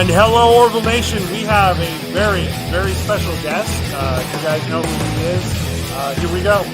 And hello, Orville Nation. We have a very, very special guest. You guys know who he is. Here we go.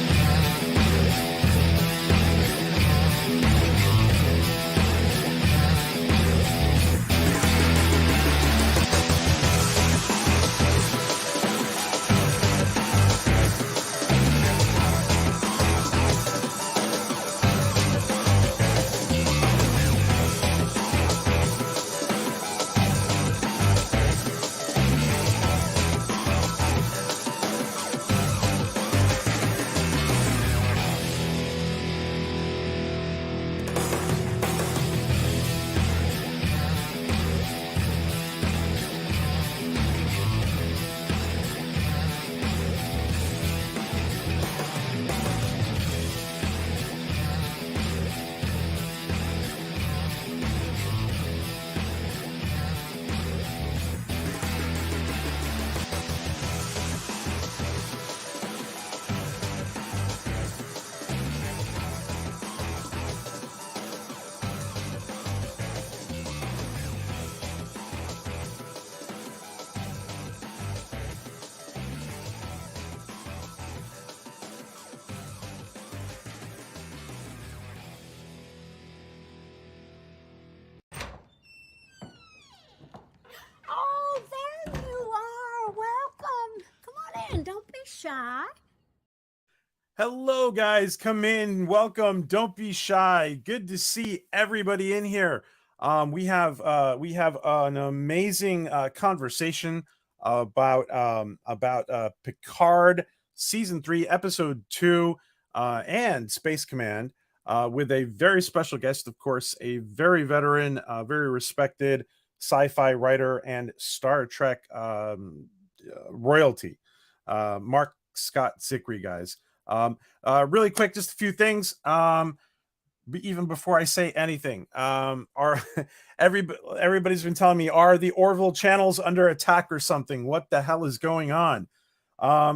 Oh, there you are. Welcome. Come on in. Don't be shy. Hello, guys. Come in. Welcome. Don't be shy. Good to see everybody in here. We have an amazing conversation about Picard season 3, episode 2, and Space Command, with a very special guest, of course, a very veteran, very respected sci-fi writer and Star Trek royalty, Marc Scott Zicree, guys. Really quick, just a few things. Even before I say anything, everybody's been telling me, are the Orville channels under attack or something? What the hell is going on?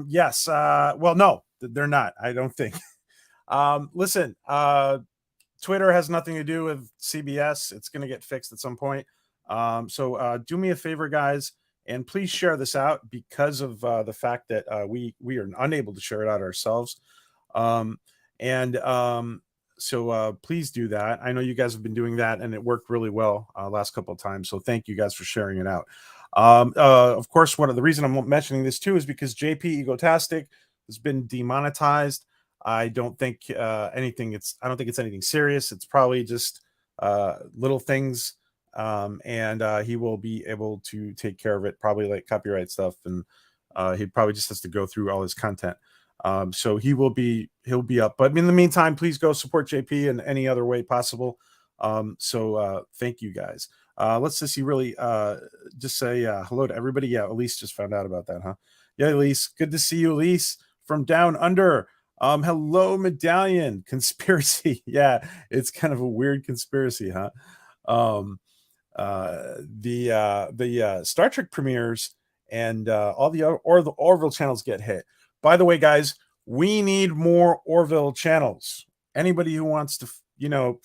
Yes. Well, no, they're not. I don't think. Listen, Twitter has nothing to do with CBS. It's going to get fixed at some point. So do me a favor, guys, and please share this out, because of the fact that we are unable to share it out ourselves. So please do that. I know you guys have been doing that, and it worked really well last couple of times. So thank you guys for sharing it out. Of course, one of the reason I'm mentioning this too is because JP Egotastic has been demonetized. I don't think I don't think it's anything serious. It's probably just little things. And he will be able to take care of it, probably like copyright stuff, and he probably just has to go through all his content. So he'll be up. But in the meantime, please go support JP in any other way possible. So thank you, guys. Let's just really just say hello to everybody. Yeah, Elise just found out about that, huh? Yeah, Elise, good to see you, Elise, from down under. Hello, Medallion Conspiracy. Yeah, it's kind of a weird conspiracy, huh? The Star Trek premieres and all the Orville channels get hit. By the way, guys, we need more Orville channels. Anybody who wants to, do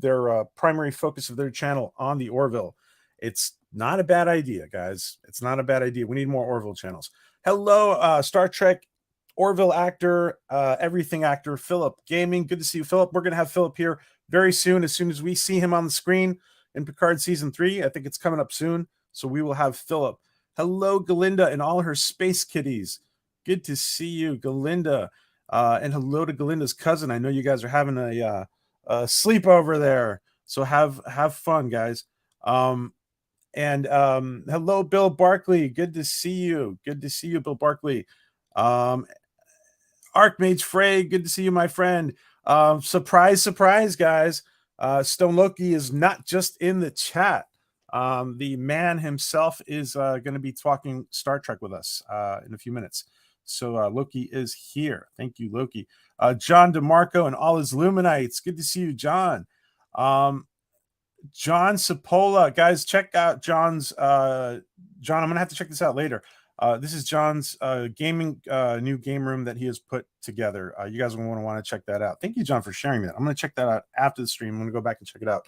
their primary focus of their channel on the Orville, it's not a bad idea, guys. It's not a bad idea. We need more Orville channels. Hello, Star Trek Orville actor, everything actor, Philip Gaming. Good to see you, Philip. We're going to have Philip here very soon as we see him on the screen in Picard season 3. I think it's coming up soon. So we will have Philip. Hello, Galinda and all her space kitties. Good to see you, Galinda. And hello to Galinda's cousin. I know you guys are having a sleepover there. So have fun, guys. Hello, Bill Barkley. Good to see you. Good to see you, Bill Barkley. Archmage Frey, good to see you, my friend. Surprise, guys. Stone Loki is not just in the chat. The man himself is going to be talking Star Trek with us in a few minutes. So Loki is here. Thank you, Loki. John DeMarco and all his Luminites. Good to see you, John. John Sapola. Guys, check out John's. John, I'm going to have to check this out later. This is John's gaming new game room that he has put together. You guys will want to check that out. Thank you, John, for sharing that. I'm going to check that out after the stream. I'm going to go back and check it out.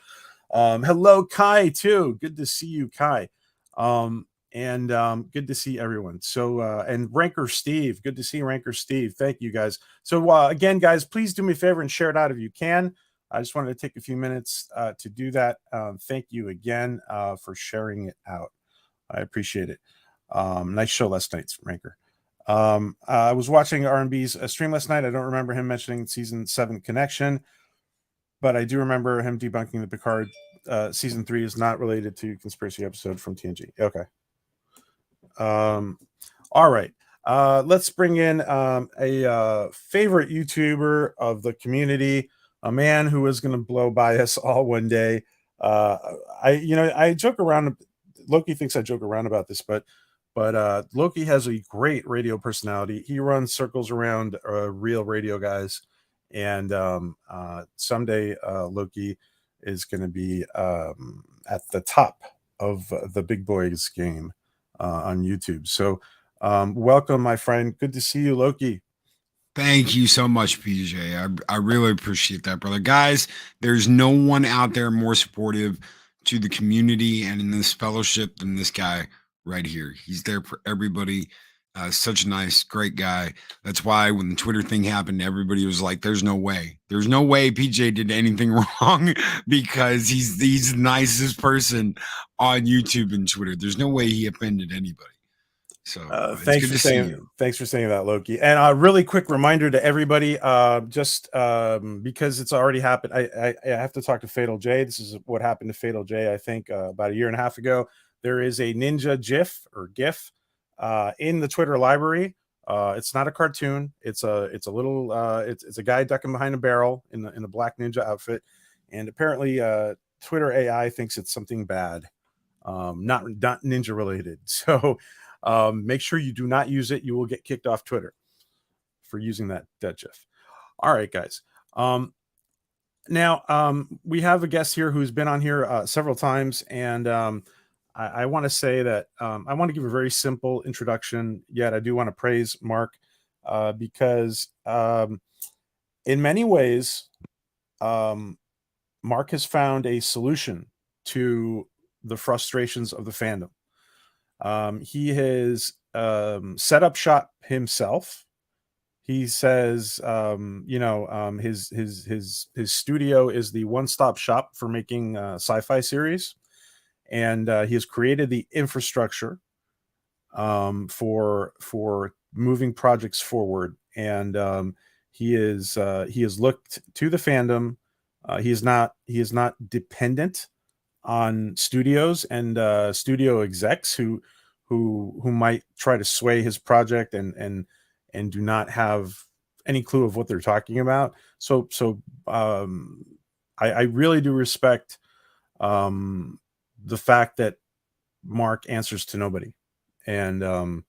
Hello, Kai, too. Good to see you, Kai. And good to see everyone. So and Ranker Steve, good to see Ranker Steve. Thank you guys. So again, guys, please do me a favor and share it out if you can. I just wanted to take a few minutes to do that. Thank you again for sharing it out. I appreciate it. Nice show last night, Ranker. I was watching R&B's stream last night. I don't remember him mentioning season 7 connection, but I do remember him debunking the Picard season 3 is not related to conspiracy episode from TNG. Okay. All right. Let's bring in a favorite YouTuber of the community, a man who is going to blow by us all one day. I joke around. Loki thinks I joke around about this, but Loki has a great radio personality. He runs circles around real radio guys, and someday Loki is going to be at the top of the big boys game on YouTube. So welcome, my friend. Good to see you, Loki. Thank you so much, PJ. I really appreciate that, brother. Guys, there's no one out there more supportive to the community and in this fellowship than this guy right here. He's there for everybody. Such a nice, great guy. That's why when the Twitter thing happened, everybody was like, there's no way. There's no way PJ did anything wrong because he's the nicest person on YouTube and Twitter. There's no way he offended anybody. So thanks for saying that, Loki. And a really quick reminder to everybody, just because it's already happened. I have to talk to Fatal J. This is what happened to Fatal J. I think about a year and a half ago. There is a ninja GIF in the Twitter library. It's not a cartoon. It's a little it's a guy ducking behind a barrel in a black ninja outfit, and apparently Twitter AI thinks it's something bad, not ninja related. So. Make sure you do not use it. You will get kicked off Twitter for using that GIF. All right, guys. Now, we have a guest here who's been on here several times, and I want to say that I want to give a very simple introduction, yet I do want to praise Mark because in many ways, Mark has found a solution to the frustrations of the fandom. He has set up shop himself. He says, his studio is the one-stop shop for making sci-fi series, and he has created the infrastructure for moving projects forward. And he has looked to the fandom. He is not dependent on studios and studio execs who might try to sway his project and do not have any clue of what they're talking about. So I really do respect the fact that Mark answers to nobody, and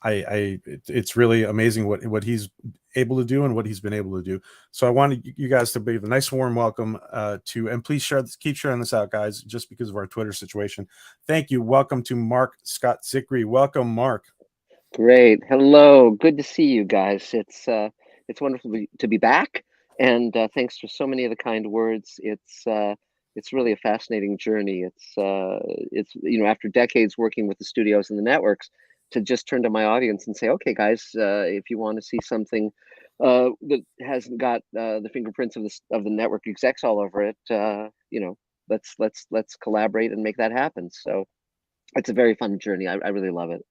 it's really amazing what he's able to do and what he's been able to do. So I wanted you guys to give a nice warm welcome and please keep sharing this out, guys, just because of our Twitter situation. Thank you. Welcome to Mark Scott Zicree. Welcome, Mark. Great. Hello. Good to see you guys. It's wonderful to be back, and thanks for so many of the kind words. It's really a fascinating journey. It's after decades working with the studios and the networks, to just turn to my audience and say, okay, guys, if you want to see something that hasn't got the fingerprints of the network execs all over it, let's collaborate and make that happen. So it's a very fun journey. I really love it.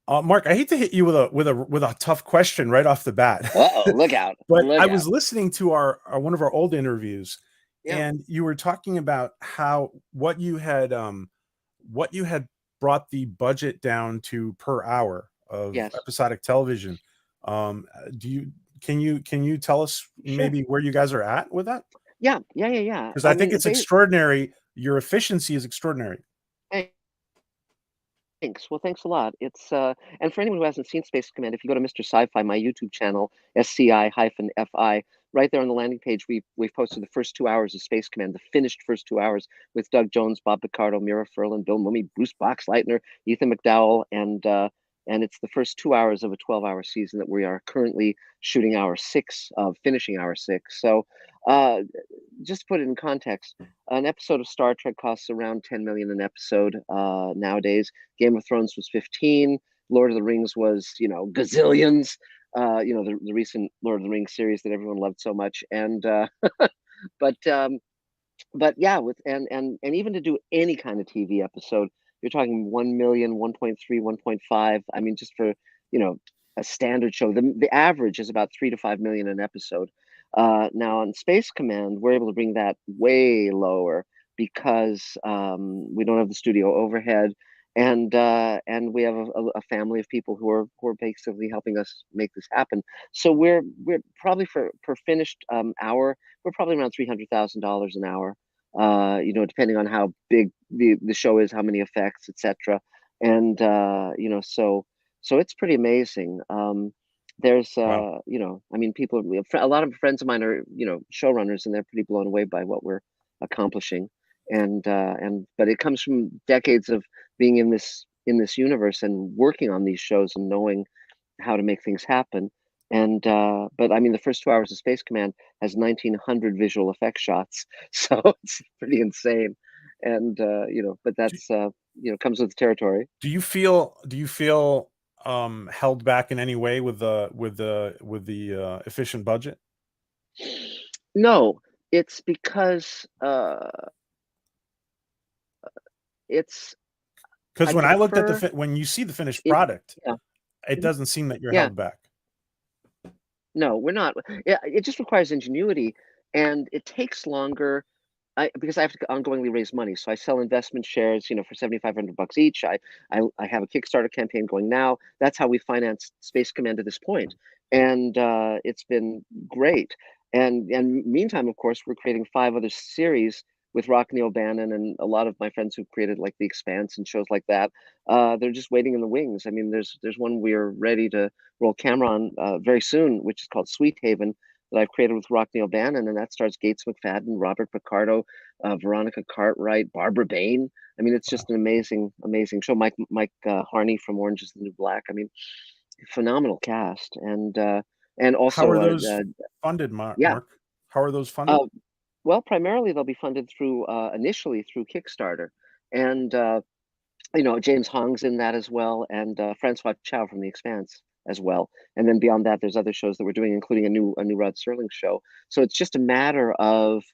Mark, I hate to hit you with a tough question right off the bat. Uh-oh, look out! But I was listening to our one of our old interviews, yeah. And you were talking about what you had brought the budget down to per hour of episodic television. Can you tell us maybe where you guys are at with that? Yeah. Because I think it's extraordinary. Your efficiency is extraordinary. Thanks. Well, thanks a lot. It's and for anyone who hasn't seen Space Command, if you go to Mr. Sci-Fi, my YouTube channel, SCI-FI, right there on the landing page, we've posted the first 2 hours of Space Command, the finished first 2 hours with Doug Jones, Bob Picardo, Mira Furlan, Bill Mummy, Bruce Boxleitner, Ethan McDowell, and and it's the first 2 hours of a 12-hour season that we are currently shooting hour 6 of, finishing hour 6. So, just to put it in context, an episode of Star Trek costs around 10 million an episode nowadays. Game of Thrones was 15. Lord of the Rings was, gazillions. The recent Lord of the Rings series that everyone loved so much, and but yeah, with and even to do any kind of TV episode, you're talking 1 million, 1.3, 1.5. I mean, just for a standard show, the average is about 3 to 5 million an episode. Now on Space Command, we're able to bring that way lower because we don't have the studio overhead, and we have a family of people who are basically helping us make this happen. So we're probably per finished hour, we're probably around $300,000 an hour. Depending on how big the show is, how many effects, etc. And so it's pretty amazing. There's Wow. I mean, a lot of friends of mine are showrunners, and they're pretty blown away by what we're accomplishing. And but it comes from decades of being in this universe and working on these shows and knowing how to make things happen. And but I mean, the first 2 hours of Space Command has 1,900 visual effects shots, so it's pretty insane. And but Do, that's comes with the territory. do you feel held back in any way with the efficient budget? No, it's because it's Because I when I looked at prefer when you see the finished it. product, Yeah, it mhm, doesn't seem that you're yeah. held back. No, we're not. Yeah, it just requires ingenuity, and it takes longer. Because I have to ongoingly raise money, so I sell investment shares, for $7,500 each. I have a Kickstarter campaign going now. That's how we financed Space Command to this point, and it's been great. And meantime, of course, we're creating 5 other series with Rock Neil Bannon and a lot of my friends who've created like The Expanse and shows like that. They're just waiting in the wings. I mean, there's one we're ready to roll camera on very soon, which is called Sweet Haven, that I've created with Rock Neil Bannon, and that stars Gates McFadden, Robert Picardo, Veronica Cartwright, Barbara Bain. I mean, it's Wow. just an amazing, amazing show. Mike Harney from Orange Is the New Black. I mean, phenomenal cast, and How also are those funded, yeah. Mark? How are those funded? Uh, well, primarily they'll be funded through initially through Kickstarter, and James Hong's in that as well, and Francois Chow from The Expanse as well. And then beyond that, there's other shows that we're doing, including a new Rod Serling show. So it's just a matter of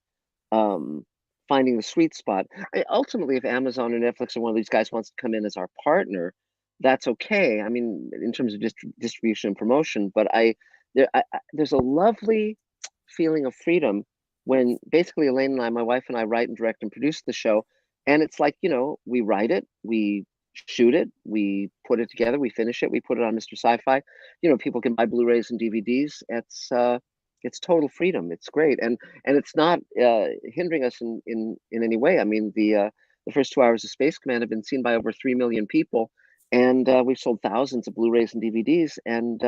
um, finding the sweet spot. Ultimately, if Amazon or Netflix or one of these guys wants to come in as our partner, that's okay. I mean, in terms of distribution and promotion, but there's a lovely feeling of freedom when basically Elaine and I, my wife and I, write and direct and produce the show, and it's like we write it, we shoot it, we put it together, we finish it, we put it on Mr. Sci-Fi. People can buy Blu-rays and DVDs. It's total freedom. It's great, and it's not hindering us in any way. I mean, the first 2 hours of Space Command have been seen by over 3 million people, and we've sold thousands of Blu-rays and DVDs. And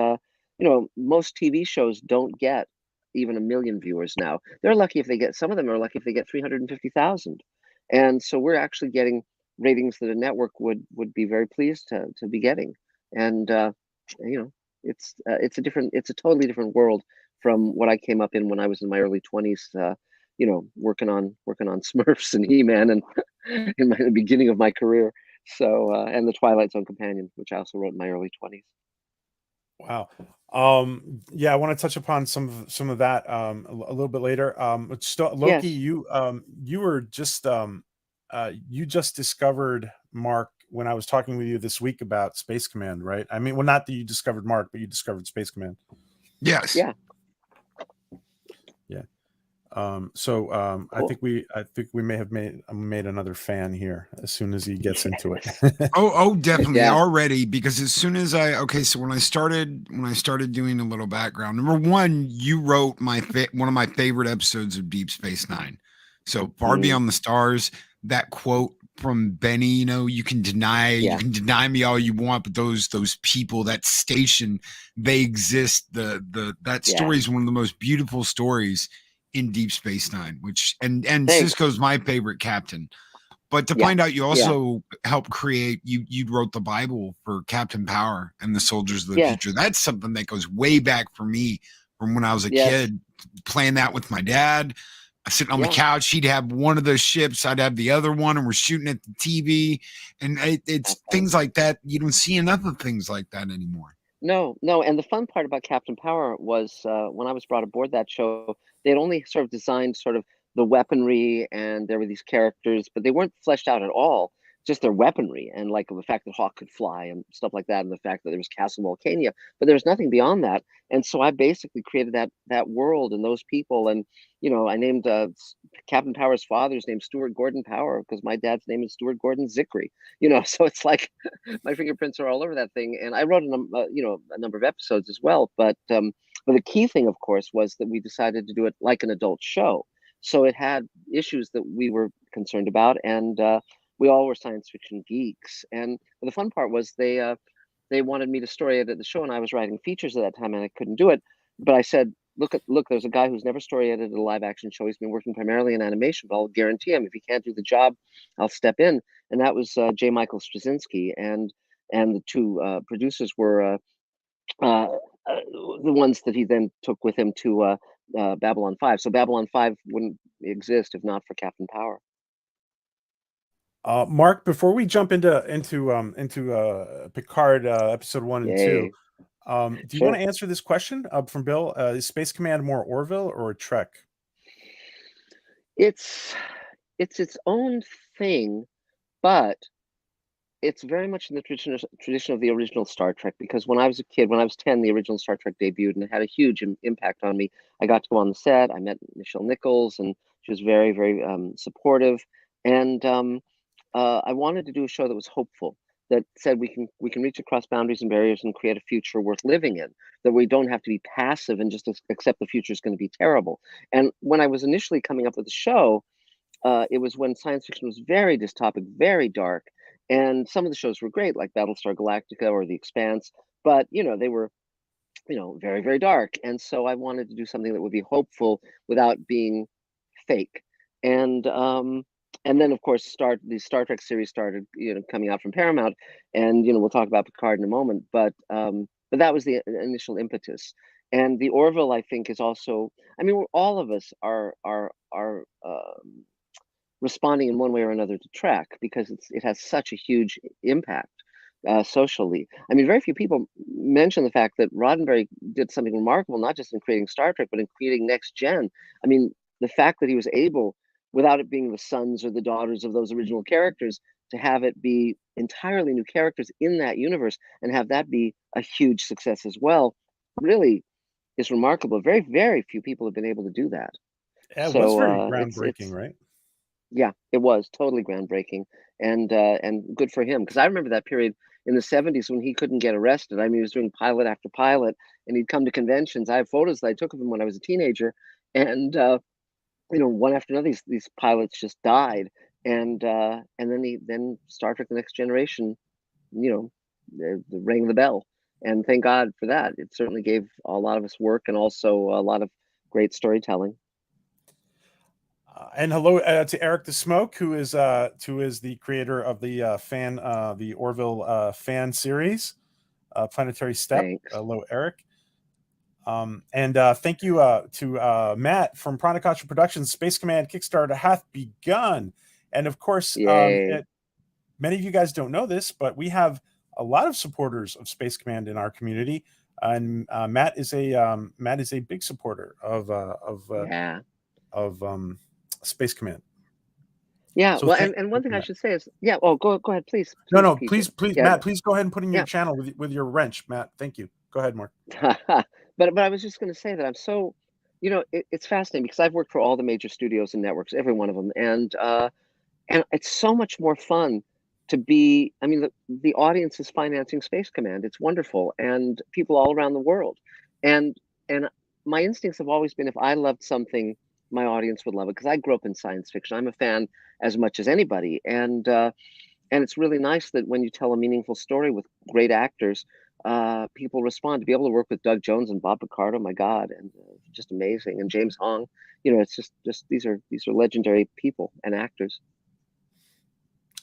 most TV shows don't get even 1 million viewers now. They're lucky if they get. Some of them are lucky if they get 350,000, and so we're actually getting ratings that a network would be very pleased to be getting. And it's a totally different world from what I came up in when I was in my early 20s, working on Smurfs and He-Man, and in the beginning of my career. So and the Twilight Zone Companion, which I also wrote in my early 20s. Wow. Yeah, I want to touch upon some of that a little bit later. Loki, Yes. you were just you just discovered Mark when I was talking with you this week about Space Command, right? I mean, well, not that you discovered Mark, but you discovered Space Command. Yes. Yeah. Yeah. Cool. I think we may have made another fan here as soon as he gets into it. Oh, definitely Yeah. already, because as soon as so when I started doing a little background, number one, you wrote one of my favorite episodes of Deep Space Nine. So Far Mm, Beyond the Stars, that quote from Benny, you can yeah. deny me all you want, but those people, that station, they exist. That Yeah. story is one of the most beautiful stories in Deep Space Nine, which and Thanks. Cisco's my favorite captain. But to Yeah. find out you Yeah. also helped create, you wrote the Bible for Captain Power and the Soldiers of the Yes. Future. That's something that goes way back for me from when I was a Yes. kid, playing that with my dad. Sitting on the Yeah. couch, he'd have one of those ships, I'd have the other one, and we're shooting at the TV. And it's That's things like that. You don't see enough of things like that anymore. No, no, and the fun part about Captain Power was when I was brought aboard that show, they'd only sort of designed sort of the weaponry, and there were these characters, but they weren't fleshed out at all. Just their weaponry, and like the fact that Hawk could fly and stuff like that, and the fact that there was Castle Volcania, but there was nothing beyond that. And so I basically created that world and those people, and I named Captain Power's father's name Stuart Gordon Power because my dad's name is Stuart Gordon Zicree. So it's like my fingerprints are all over that thing. And I wrote a number of episodes as well. But the key thing, of course, was that we decided to do it like an adult show. So it had issues that we were concerned about, and we all were science fiction geeks. And the fun part was they wanted me to story edit the show, and I was writing features at that time, and I couldn't do it. But I said, look, there's a guy who's never story edited a live action show. He's been working primarily in animation, but I'll guarantee him if he can't do the job, I'll step in. And that was J. Michael Straczynski, and the two producers were the ones that he then took with him to Babylon 5. So Babylon 5 wouldn't exist if not for Captain Power. Mark, before we jump into Picard episode 1 and 2, Yay. do you Sure. want to answer this question from Bill? Is Space Command more Orville or Trek? It's its own thing, but it's very much in the tradition of the original Star Trek, because when I was a kid, when I was 10, the original Star Trek debuted, and it had a huge impact on me. I got to go on the set. I met Nichelle Nichols, and she was very, very supportive. And I wanted to do a show that was hopeful, that said we can reach across boundaries and barriers and create a future worth living in, that we don't have to be passive and just accept the future is going to be terrible. And when I was initially coming up with the show, it was when science fiction was very dystopic, very dark, and some of the shows were great, like Battlestar Galactica or The Expanse, but they were very, very dark. And so I wanted to do something that would be hopeful without being fake. And then of course the Star Trek series started coming out from Paramount, and we'll talk about Picard in a moment, but that was the initial impetus. And the Orville, I think, is also, I mean, all of us are responding in one way or another to Trek, because it has such a huge impact socially. I mean, very few people mention the fact that Roddenberry did something remarkable, not just in creating Star Trek, but in creating Next Gen. I mean, the fact that he was able, without it being the sons or the daughters of those original characters, to have it be entirely new characters in that universe and have that be a huge success as well, really is remarkable. Very, very few people have been able to do that. Yeah, it So was very it's groundbreaking, right? yeah, it was totally groundbreaking, and good for him, because I remember that period in the 70s when he couldn't get arrested. I mean, he was doing pilot after pilot, and he'd come to conventions. I have photos that I took of him when I was a teenager, and one after another, these pilots just died, and then Star Trek: The Next Generation, rang the bell, and thank God for that. It certainly gave a lot of us work and also a lot of great storytelling. And hello to Eric the Smoke, who is the creator of the Orville fan series, Planetary Step. Thanks. Hello, Eric. And thank you to Matt from Pranakacha Productions. Space Command Kickstarter hath begun, and of course, Yay. many of you guys don't know this, but we have a lot of supporters of Space Command in our community, and Matt is a big supporter of Yeah. Space Command. Yeah, So well, thank and you one for thing I that. should say is, yeah, well, go ahead, please. No, PJ. please, Yeah, Matt, please go ahead and put in your yeah. channel with your wrench, Matt. Thank you. Go ahead, Mark. But I was just going to say that I'm so, it's fascinating because I've worked for all the major studios and networks, every one of them, and it's so much more fun to be. I mean, the audience is financing Space Command. It's wonderful, and people all around the world, and my instincts have always been, if I loved something, my audience would love it, because I grew up in science fiction. I'm a fan as much as anybody, and it's really nice that when you tell a meaningful story with great actors, people respond. To be able to work with Doug Jones and Bob Picardo, my God, and just amazing. And James Hong, it's just these are legendary people and actors.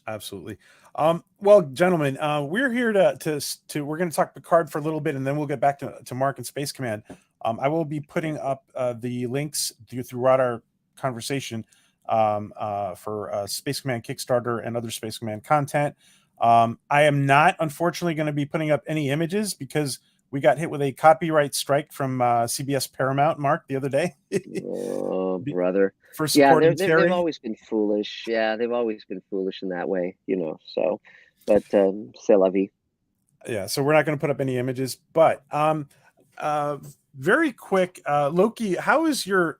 Absolutely. Well, gentlemen, we're here to we're going to talk Picard for a little bit, and then we'll get back to Mark and Space Command. I will be putting up the links throughout our conversation for Space Command Kickstarter and other Space Command content. I am not, unfortunately, going to be putting up any images because we got hit with a copyright strike from CBS Paramount, Mark, the other day. Oh, brother. For Yeah, supporting they've Terry. always been foolish. Yeah, they've always been foolish in that way, you know. So, but c'est la vie. Yeah, so we're not going to put up any images, but very quick, Loki, how is your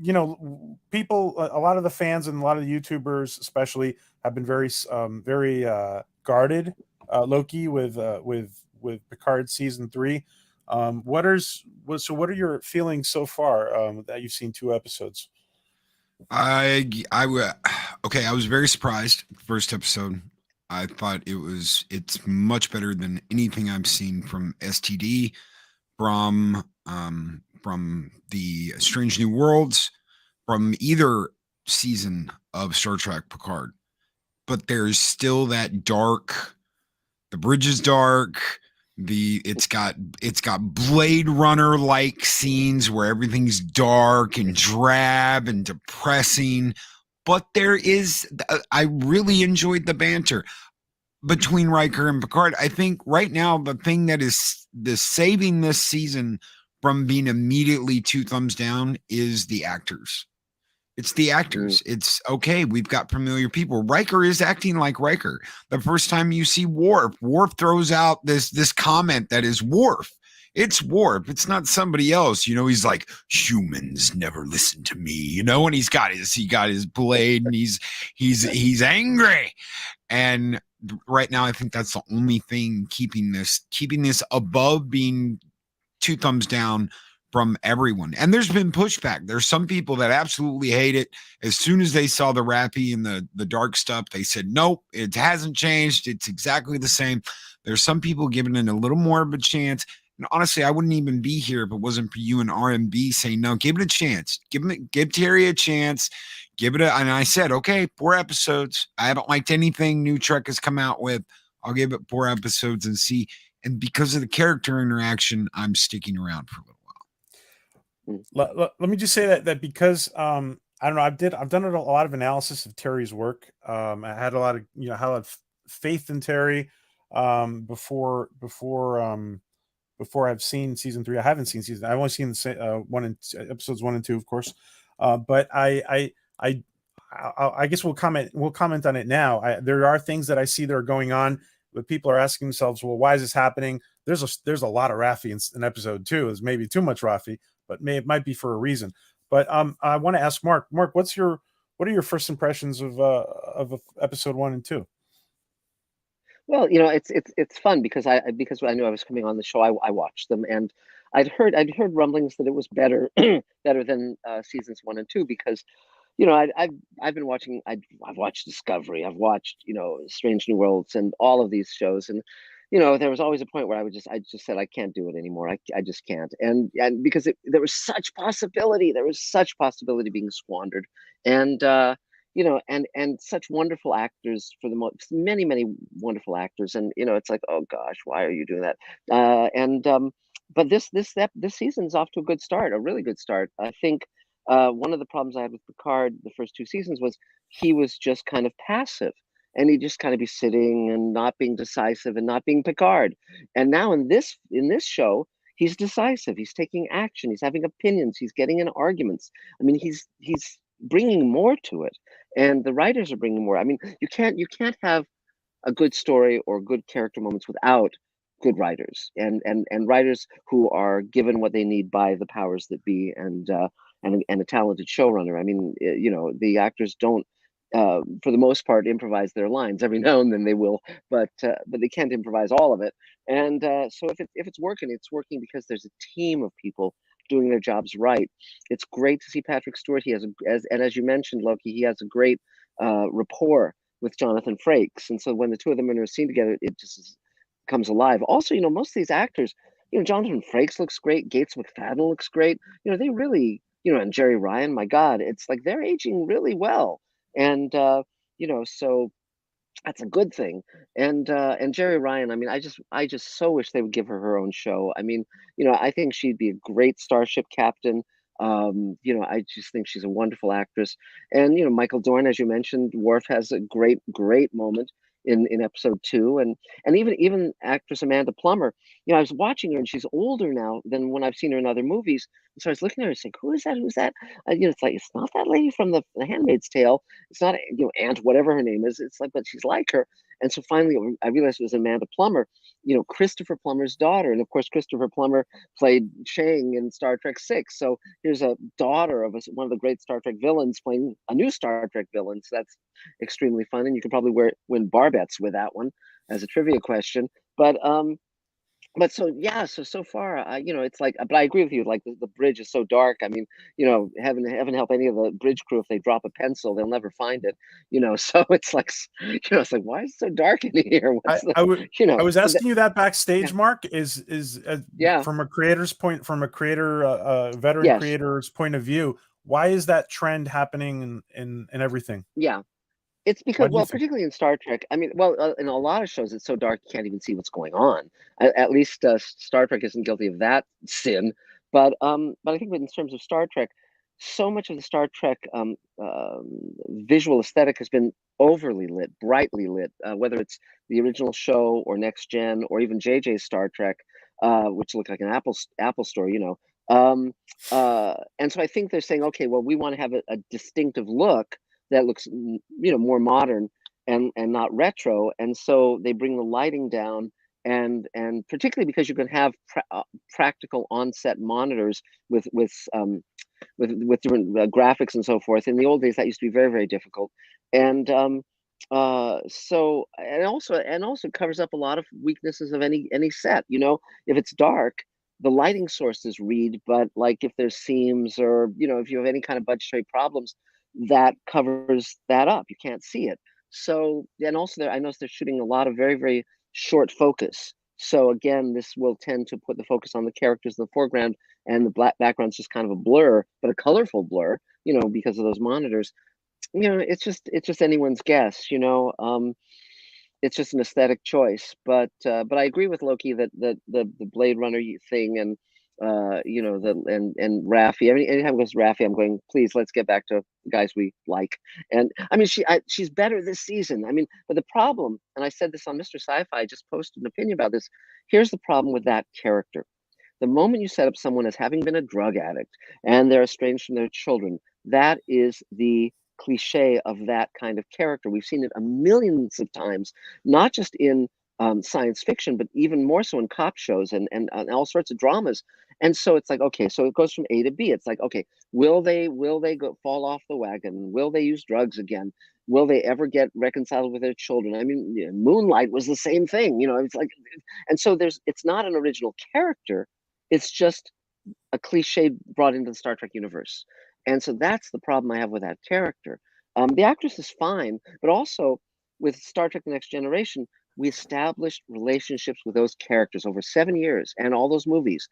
you know, people, a lot of the fans and a lot of the YouTubers especially have been very guarded Loki with Picard season 3. What are your feelings so far that you've seen 2 episodes? Okay, I was very surprised first episode. I thought it's much better than anything I've seen from STD, from the Strange New Worlds, from either season of Star Trek Picard. But there's still that dark, the bridge is dark, it's got Blade Runner like scenes where everything's dark and drab and depressing. But I really enjoyed the banter between Riker and Picard. I think right now the thing that is saving this season from being immediately 2 thumbs down is the actors. It's the actors. It's okay. We've got familiar people. Riker is acting like Riker. The first time you see Worf throws out this comment that is Worf. It's Worf. It's not somebody else. You know, he's like, humans never listen to me, you know, and he got his blade and he's angry. And right now, I think that's the only thing keeping this above being 2 thumbs down from everyone. And there's been pushback. There's some people that absolutely hate it. As soon as they saw the Rappy and the dark stuff, they said, nope, it hasn't changed. It's exactly the same. There's some people giving it a little more of a chance. And honestly, I wouldn't even be here if it wasn't for you and RMB saying, no, give it a chance. Give Terry a chance. And I said, okay, 4 episodes. I haven't liked anything new Trek has come out with. I'll give it 4 episodes and see. And because of the character interaction, I'm sticking around for a little while. Let me just say that because I don't know, I've done a lot of analysis of Terry's work. I had a lot of faith in Terry before I've seen season 3. I haven't seen season. I've only seen episodes 1 and 2, of course. But I guess we'll comment on it now. There are things that I see that are going on, but people are asking themselves, well, why is this happening? There's a lot of Raffi in episode 2. There's maybe too much Raffi, but it might be for a reason. But I want to ask Mark. Mark, what are your first impressions of episode 1 and 2? Well, you know, it's fun because I knew I was coming on the show. I watched them, and I'd heard rumblings that it was better than seasons 1 and 2 because, you know, I've been watching. I've watched Discovery. I've watched, you know, Strange New Worlds and all of these shows, and you know, there was always a point where I just said I can't do it anymore. I just can't, and because there was such possibility being squandered, and you know, and such wonderful actors for the most, many wonderful actors, and you know, it's like, oh gosh, why are you doing that? But this season's off to a good start, a really good start. I think one of the problems I had with Picard the first 2 seasons was he was just kind of passive, and he'd just kind of be sitting and not being decisive and not being Picard. And now in this show, he's decisive. He's taking action. He's having opinions. He's getting in arguments. I mean, he's bringing more to it, and the writers are bringing more. I mean, you can't have a good story or good character moments without good writers and writers who are given what they need by the powers that be and a talented showrunner. I mean, you know, the actors don't, for the most part, improvise their lines. Every now and then they will, but they can't improvise all of it. And so if it's working, it's working because there's a team of people doing their jobs right. It's great to see Patrick Stewart. He has as you mentioned, Loki, he has a great rapport with Jonathan Frakes, and so when the two of them are in a scene together, it just comes alive. Also, you know, most of these actors, you know, Jonathan Frakes looks great. Gates McFadden looks great. You know, they really, you know, and Jerry Ryan, my God, it's like they're aging really well. And So that's a good thing. And Jerry Ryan, I mean, I just so wish they would give her her own show. I mean, I think she'd be a great starship captain. I just think she's a wonderful actress. And Michael Dorn, as you mentioned, Worf has a great moment in episode 2. And even actress Amanda Plummer, I was watching her, and she's older now than when I've seen her in other movies. And so I was looking at her and saying, "Who is that? Who's that?" It's like, it's not that lady from the Handmaid's Tale. It's not, Aunt whatever her name is. It's like, but she's like her. And so finally, I realized it was Amanda Plummer, Christopher Plummer's daughter. And of course, Christopher Plummer played Chang in Star Trek 6. So here's a daughter of one of the great Star Trek villains playing a new Star Trek villain. So that's extremely fun. And you could probably win bar bets with that one as a trivia question. But so yeah, so far, it's like, but I agree with you. Like the bridge is so dark. I mean, heaven help any of the bridge crew if they drop a pencil, they'll never find it. So it's like, it's like, why is it so dark in here? What's the, I was so that, asking you that yeah, backstage, Mark. Is yeah, from a creator's point, from a creator, veteran yes, creator's point of view, why is that trend happening in everything? yeah. It's Why because, do you well, think? particularly in Star Trek. I mean, well, in a lot of shows, it's so dark you can't even see what's going on. At least Star Trek isn't guilty of that sin. But I think in terms of Star Trek, so much of the Star Trek visual aesthetic has been overly lit, brightly lit, whether it's the original show or Next Gen or even JJ's Star Trek, which looked like an Apple store. And so I think they're saying, okay, well, we want to have a distinctive look that looks more modern and not retro, and so they bring the lighting down, and particularly because you can have practical on-set monitors with different graphics and so forth. In the old days that used to be very difficult. And um uh so and also covers up a lot of weaknesses of any set. If it's dark, the lighting sources read, but like if there's seams, or if you have any kind of budgetary problems, that covers that up. You can't see it. So, and also I noticed they're shooting a lot of very short focus. So again, this will tend to put the focus on the characters in the foreground, and the black background's just kind of a blur, but a colorful blur, because of those monitors. It's just anyone's guess. It's just an aesthetic choice. But I agree with Loki that the Blade Runner thing, and and Raffi. I mean, anytime it goes to Raffi, I'm going, please, let's get back to the guys we like. And I mean, she's better this season. I mean, but the problem, and I said this on Mr. Sci-Fi, I just posted an opinion about this. Here's the problem with that character. The moment you set up someone as having been a drug addict and they're estranged from their children, that is the cliche of that kind of character. We've seen it a millions of times, not just in science fiction, but even more so in cop shows and all sorts of dramas. And so it's like, okay, so it goes from A to B. It's like, okay, will they go fall off the wagon? Will they use drugs again? Will they ever get reconciled with their children? I mean, Moonlight was the same thing. It's like, and so it's not an original character. It's just a cliche brought into the Star Trek universe. And so that's the problem I have with that character. The actress is fine, but also with Star Trek The Next Generation, we established relationships with those characters over 7 years and all those movies.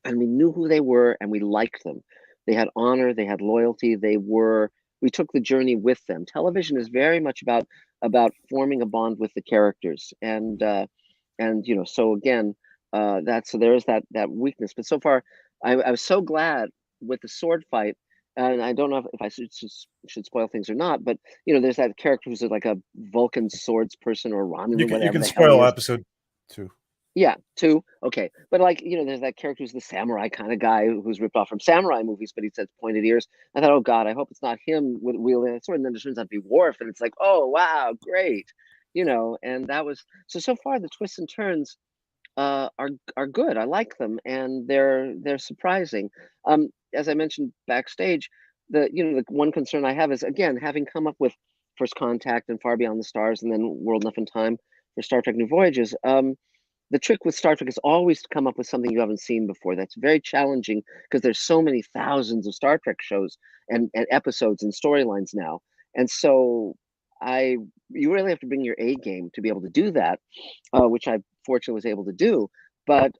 And we knew who they were and we liked them. They had honor, they had loyalty, we took the journey with them. Television is very much about forming a bond with the characters. And so again, so there is that weakness. But so far, I was so glad with the sword fight. And I don't know if I should spoil things or not, but there's that character who's like a Vulcan swords person, or You Romulan, can you whatever can the hell he spoil is. episode 2. Yeah, 2. Okay. But like, there's that character who's the samurai kind of guy who's ripped off from samurai movies, but he says pointed ears. I thought, oh God, I hope it's not him with wielding a sword. And then it turns out to be Worf, and it's like, oh wow, great. And that was so far the twists and turns are good. I like them, and they're surprising. As I mentioned backstage, the one concern I have is, again, having come up with First Contact and Far Beyond the Stars, and then World Enough in Time for Star Trek New Voyages. The trick with Star Trek is always to come up with something you haven't seen before. That's very challenging because there's so many thousands of Star Trek shows and episodes and storylines now. And so you really have to bring your A game to be able to do that, which I fortunately was able to do. But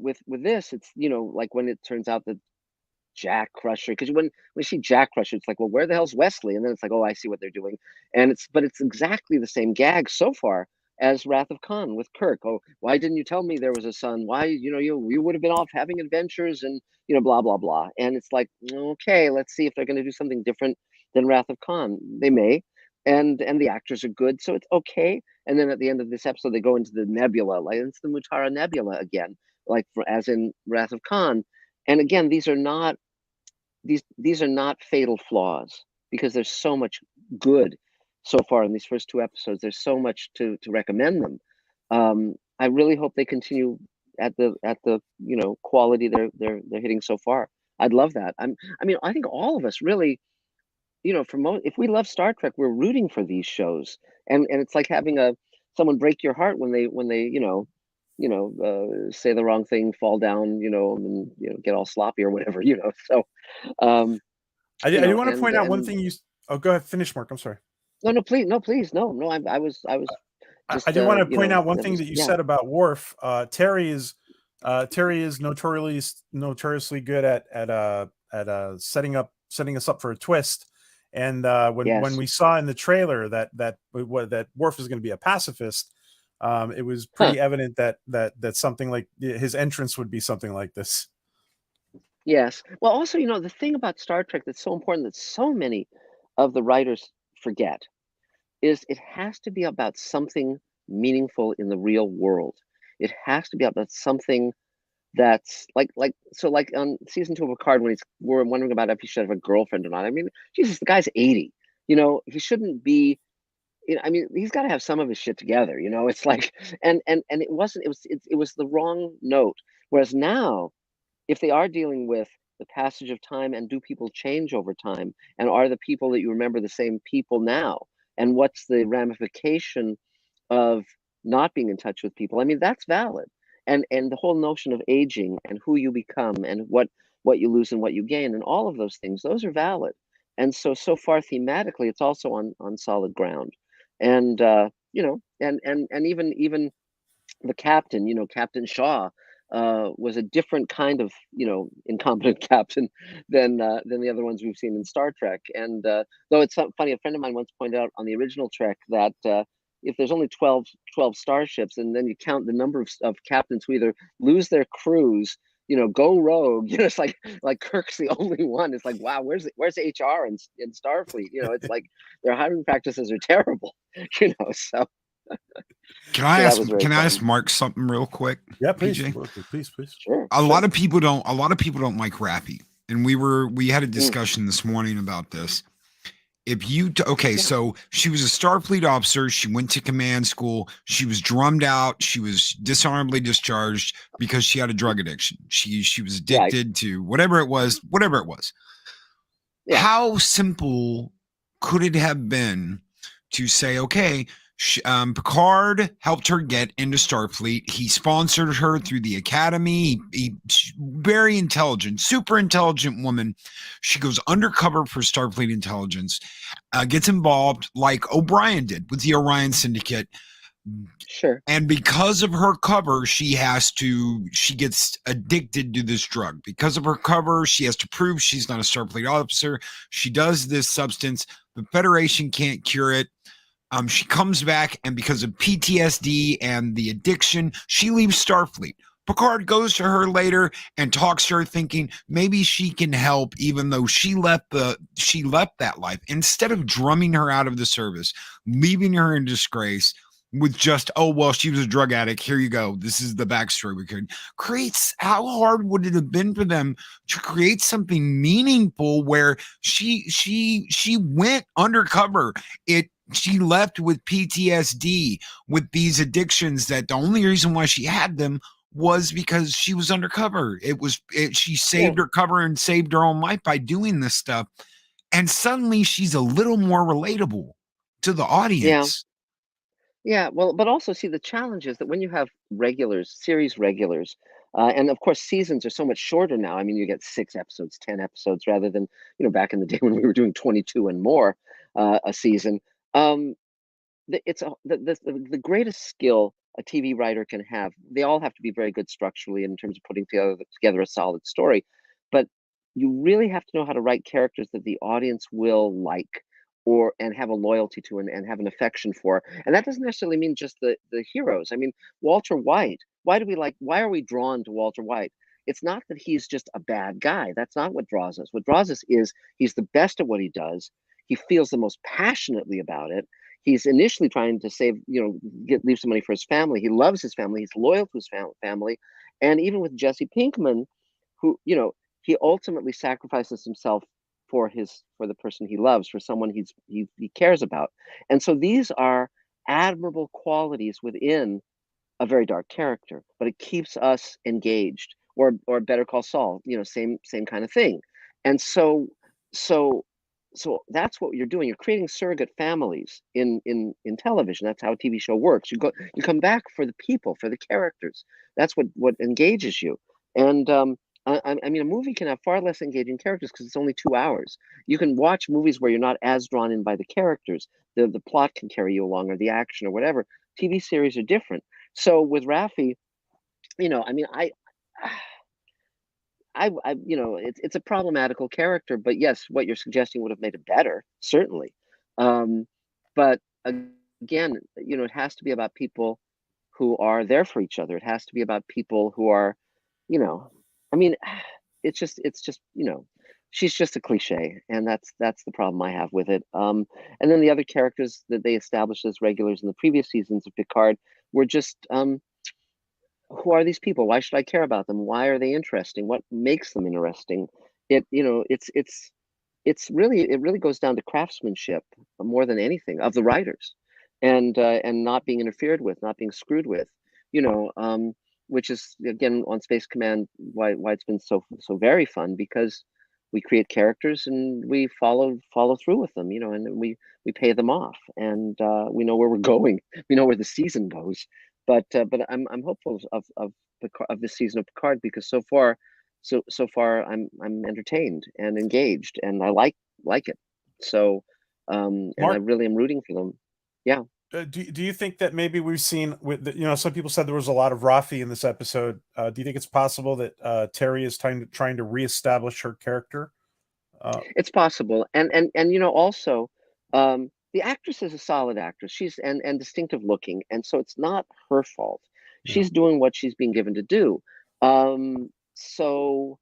with this, it's like when it turns out that Jack Crusher, because when we see Jack Crusher, it's like, well, where the hell's Wesley? And then it's like, oh, I see what they're doing, and it's exactly the same gag so far as Wrath of Khan with Kirk. Oh, why didn't you tell me there was a son? Why, you would have been off having adventures and blah blah blah. And it's like, okay, let's see if they're going to do something different than Wrath of Khan. They may, and the actors are good, so it's okay. And then at the end of this episode, they go into the nebula, like it's the Mutara Nebula again, like as in Wrath of Khan. And again, these are not fatal flaws, because there's so much good so far in these first two episodes. There's so much to recommend them. I really hope they continue at the quality they're hitting so far. I'd love that. I mean, I think all of us really, if we love Star Trek, we're rooting for these shows, and it's like having someone break your heart when they say the wrong thing, fall down, and get all sloppy or whatever. So I do want to point out one thing. Oh, go ahead, finish, Mark. I'm sorry. No, please, no. I was just. I do want to point out one thing that you said about Worf. Terry is notoriously good at setting us up for a twist. And when we saw in the trailer that Worf is going to be a pacifist, it was pretty evident that something like his entrance would be something like this. Yes. Well, also, the thing about Star Trek that's so important that so many of the writers forget is it has to be about something meaningful in the real world. It has to be about something that's like on season 2 of Picard, when we're wondering about if he should have a girlfriend or not. I mean, Jesus, the guy's 80. He shouldn't be. I mean, he's got to have some of his shit together. It's like, and it wasn't. It was the wrong note. Whereas now, if they are dealing with the passage of time, and do people change over time, and are the people that you remember the same people now, and what's the ramification of not being in touch with people? I mean, that's valid. And the whole notion of aging and who you become and what you lose and what you gain, and all of those things, those are valid. And so far thematically, it's also on solid ground. And and even the captain, Captain Shaw, was a different kind of incompetent captain than the other ones we've seen in Star Trek. And though it's funny, a friend of mine once pointed out on the original Trek that if there's only 12 starships, and then you count the number of captains who either lose their crews, go rogue, it's like Kirk's the only one. It's like, wow, where's HR in Starfleet? It's like their hiring practices are terrible. So Can I ask Mark something real quick? Yeah, please. PJ? Please. Sure. A lot of people don't like Rappy. And we had a discussion this morning about this. So she was a Starfleet officer. She went to command school. She was drummed out. She was dishonorably discharged because she had a drug addiction. She was addicted to whatever it was. Yeah. How simple could it have been to say, okay, Picard helped her get into Starfleet. He sponsored her through the academy. Very intelligent, super intelligent woman. She goes undercover for Starfleet intelligence, gets involved like O'Brien did with the Orion Syndicate. Sure. And because of her cover, she gets addicted to this drug. Because of her cover, she has to prove she's not a Starfleet officer. She does this substance. The Federation can't cure it. She comes back, and because of PTSD and the addiction, she leaves Starfleet. Picard goes to her later and talks to her, thinking maybe she can help, even though she left that life. Instead of drumming her out of the service, leaving her in disgrace with just, oh, well, she was a drug addict. Here you go. This is the backstory we could create. How hard would it have been for them to create something meaningful where she went undercover? She left with PTSD, with these addictions, that the only reason why she had them was because she was undercover. She saved her cover and saved her own life by doing this stuff. And suddenly she's a little more relatable to the audience. Yeah. Well, but also see, the challenge is that when you have series regulars, and of course seasons are so much shorter now. I mean, you get 6 episodes, 10 episodes, rather than, back in the day when we were doing 22 and more a season. The greatest skill a TV writer can have. They all have to be very good structurally in terms of putting together a solid story, but you really have to know how to write characters that the audience will like and have a loyalty to and have an affection for. And that doesn't necessarily mean just the heroes. I mean, Walter White, why are we drawn to Walter White? It's not that he's just a bad guy. That's not what draws us. What draws us is he's the best at what he does. He feels the most passionately about it. He's initially trying to save, leave some money for his family. He loves his family. He's loyal to his family. And even with Jesse Pinkman, who, he ultimately sacrifices himself for the person he loves, for someone he cares about. And so these are admirable qualities within a very dark character, but it keeps us engaged. Or Better Call Saul, same kind of thing. And so that's what you're doing. You're creating surrogate families in television. That's how a TV show works. You come back for the people, for the characters. That's what engages you. And I mean, a movie can have far less engaging characters because it's only 2 hours. You can watch movies where you're not as drawn in by the characters. The plot can carry you along, or the action, or whatever. TV series are different. So with Raffi, I mean, it's a problematical character, but yes, what you're suggesting would have made it better, certainly. But again, it has to be about people who are there for each other. It has to be about people who are, I mean, it's just, she's just a cliche, and that's the problem I have with it. And then the other characters that they established as regulars in the previous seasons of Picard were just, who are these people? Why should I care about them? Why are they interesting? What makes them interesting? It really goes down to craftsmanship more than anything of the writers, and not being interfered with, not being screwed with, which is again on Space Command why it's been so very fun, because we create characters and we follow through with them, and we pay them off, and we know where we're going. We know where the season goes. But I'm hopeful of this season of Picard, because so far I'm entertained and engaged, and I like it. So and Mark, I really am rooting for them. Yeah. do you think that maybe we've seen some people said there was a lot of Rafi in this episode. Do you think it's possible that Terry is trying to reestablish her character? It's possible, and also, the actress is a solid actress. She's and distinctive looking, and so it's not her fault. Yeah. She's doing what she's being given to do. So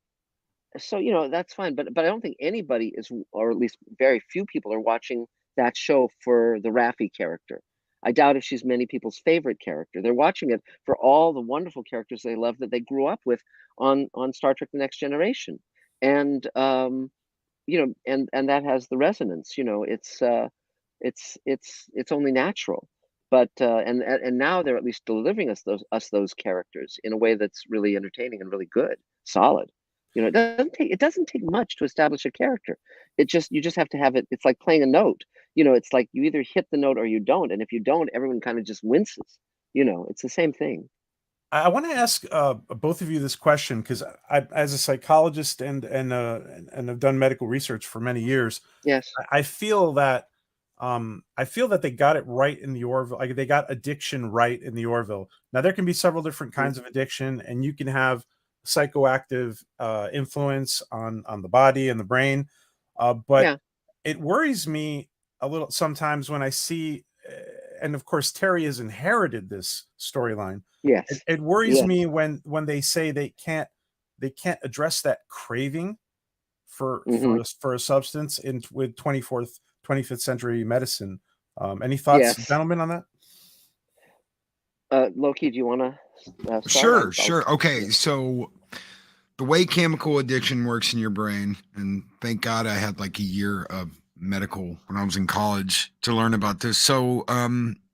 that's fine. But I don't think anybody is, or at least very few people are watching that show for the Raffi character. I doubt if she's many people's favorite character. They're watching it for all the wonderful characters they love that they grew up with on Star Trek: The Next Generation, and and that has the resonance. It's only natural. But and now they're at least delivering us those characters in a way that's really entertaining and really good, solid. It doesn't take much to establish a character. You just have to have it. It's like playing a note. It's like you either hit the note or you don't, and if you don't, everyone kind of just winces. It's the same thing. I want to ask both of you this question, because as a psychologist and have done medical research for many years. Yes. I feel that they got it right in the Orville. Like, they got addiction right in the Orville. Now, there can be several different kinds of addiction, and you can have psychoactive influence on the body and the brain. But Yeah. it worries me a little sometimes when I see, and of course, Terry has inherited this storyline. Yes. It worries Yes. me when they say they can't address that craving for a substance with 25th century medicine. Any thoughts, Yes. gentlemen, on that? Loki, do you want to start? Sure. Okay, so the way chemical addiction works in your brain, and thank God I had like a year of medical when I was in college to learn about this. So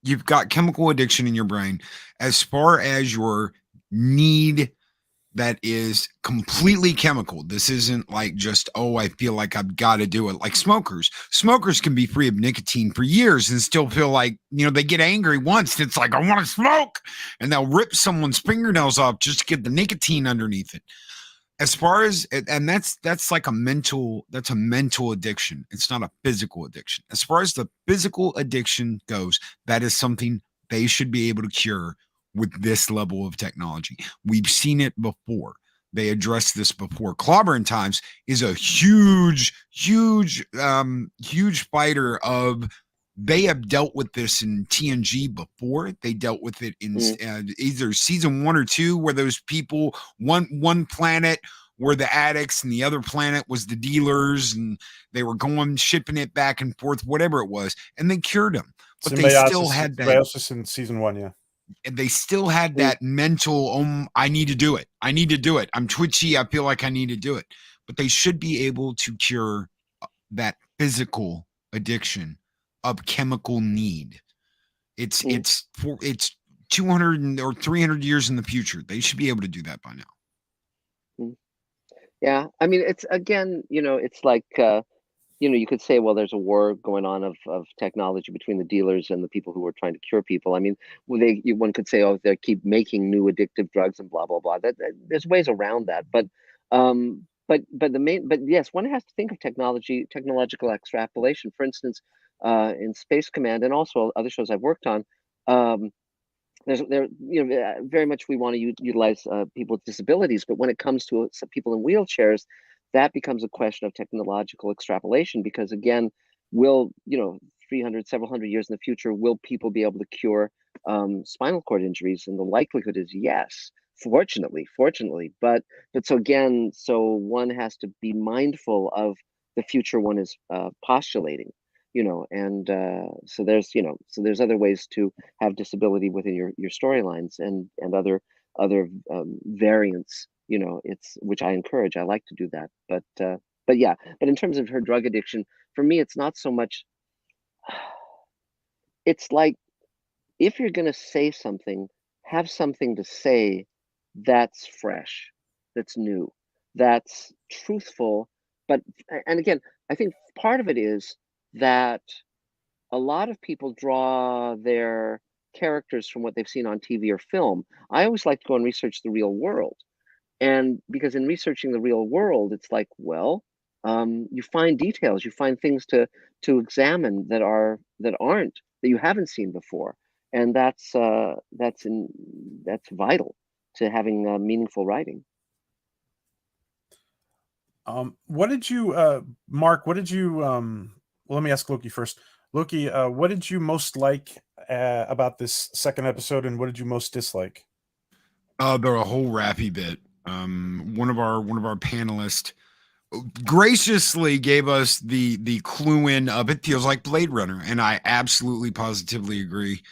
you've got chemical addiction in your brain as far as your need that is completely chemical. This isn't like just, oh, I feel like I've got to do it. Like smokers can be free of nicotine for years and still feel like, they get angry once. It's like, I want to smoke, and they'll rip someone's fingernails off just to get the nicotine underneath it. As far as, and that's like a mental addiction. It's not a physical addiction. As far as the physical addiction goes, that is something they should be able to cure with this level of technology. We've seen it before. they addressed this before. Clobbering Times is a huge fighter of. They have dealt with this in TNG before. They dealt with it in either season 1 or 2, where those people, one planet were the addicts and the other planet was the dealers, and they were shipping it back and forth, whatever it was, and they cured them. But they still had that symbiosis in season 1, yeah. And they still had that mental, I need to do it. I need to do it. I'm twitchy. I feel like I need to do it. But they should be able to cure that physical addiction of chemical need. It's 200 or 300 years in the future. They should be able to do that by now. Yeah, I mean, it's again, it's like you could say, well, there's a war going on of technology between the dealers and the people who are trying to cure people. I mean, one could say, oh, they keep making new addictive drugs and blah blah blah. There's ways around that, but yes, one has to think of technological extrapolation. For instance, in Space Command and also other shows I've worked on, very much we want to utilize people with disabilities, but when it comes to some people in wheelchairs, that becomes a question of technological extrapolation, because again, several hundred years in the future, will people be able to cure spinal cord injuries? And the likelihood is yes, fortunately, but so one has to be mindful of the future one is postulating, and so there's other ways to have disability within your storylines and other variants, it's which I encourage. I like to do that, but in terms of her drug addiction, for me, it's not so much. It's like, if you're going to say something, have something to say that's fresh, that's new, that's truthful. And again, I think part of it is that a lot of people draw their characters from what they've seen on TV or film. I always like to go and research the real world. And because in researching the real world, it's like, well, you find details, you find things to examine that you haven't seen before, and that's vital to having meaningful writing. What did you, Mark? What did you? Well, let me ask Loki first. Loki, what did you most like about this second episode, and what did you most dislike? They're a whole rappy bit. One of our panelists graciously gave us the clue in of it feels like Blade Runner, and I absolutely positively agree.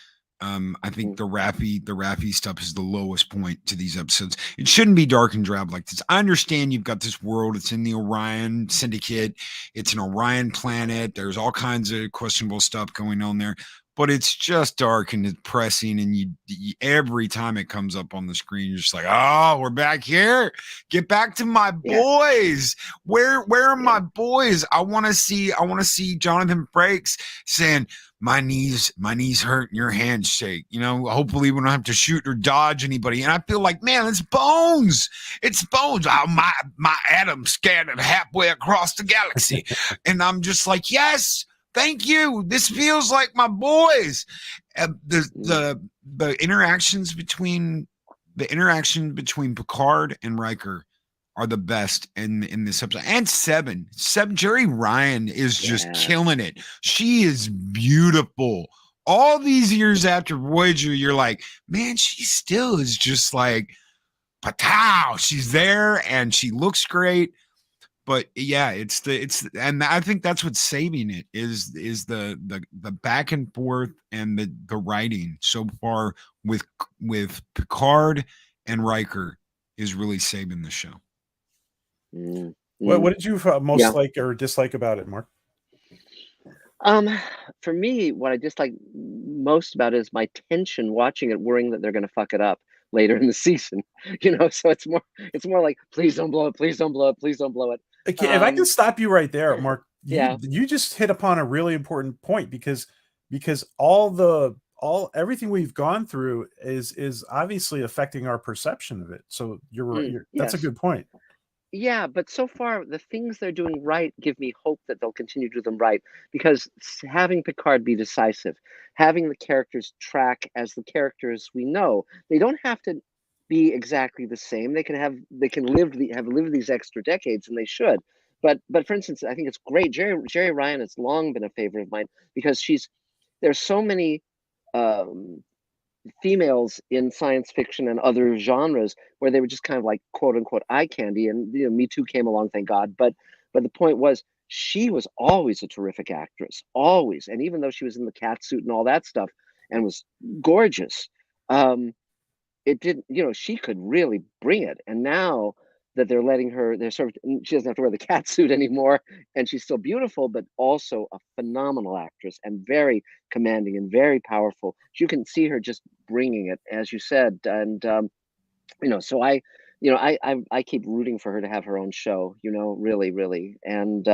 I think the rappy stuff is the lowest point to these episodes. It shouldn't be dark and drab like this. I understand you've got this world. It's in the Orion Syndicate. It's an Orion planet. There's all kinds of questionable stuff going on there, but it's just dark and depressing. And you every time it comes up on the screen, you're just like, oh, we're back here. Get back to my boys. Where are my boys? I want to see Jonathan Frakes saying, my knees hurt and your hands shake. Hopefully we don't have to shoot or dodge anybody. And I feel like, man, it's Bones. It's Bones. Oh, my atom scattered halfway across the galaxy. And I'm just like, yes, thank you. This feels like my boys. The interaction between Picard and Riker are the best in this episode. And Seven, Jerry Ryan is just killing it. She is beautiful. All these years after Voyager, you're like, man, she still is just like, patow. She's there and she looks great. But yeah, and I think that's what's saving it is the back and forth and the writing so far with Picard and Riker is really saving the show. What did you most like or dislike about it, Mark? For me, what I dislike most about it is my tension watching it, worrying that they're going to fuck it up later in the season. So it's more like, please don't blow it, please don't blow it, please don't blow it. Okay, if I can stop you right there, Mark, you just hit upon a really important point, because everything we've gone through is obviously affecting our perception of it. So that's a good point. Yeah, but so far the things they're doing right give me hope that they'll continue to do them right, because having Picard be decisive, having the characters track as the characters we know, they don't have to be exactly the same. They can have have lived these extra decades, and they should. But for instance, I think it's great. Jerry Ryan has long been a favorite of mine because there's so many um, females in science fiction and other genres where they were just kind of like quote unquote eye candy, and Me Too came along, thank God. But the point was, she was always a terrific actress, always. And even though she was in the cat suit and all that stuff and was gorgeous, um, it didn't, she could really bring it. And now that they're letting her, they're sort of, she doesn't have to wear the cat suit anymore, and she's still beautiful, but also a phenomenal actress and very commanding and very powerful. You can see her just bringing it, as you said. And so I keep rooting for her to have her own show, really, really, and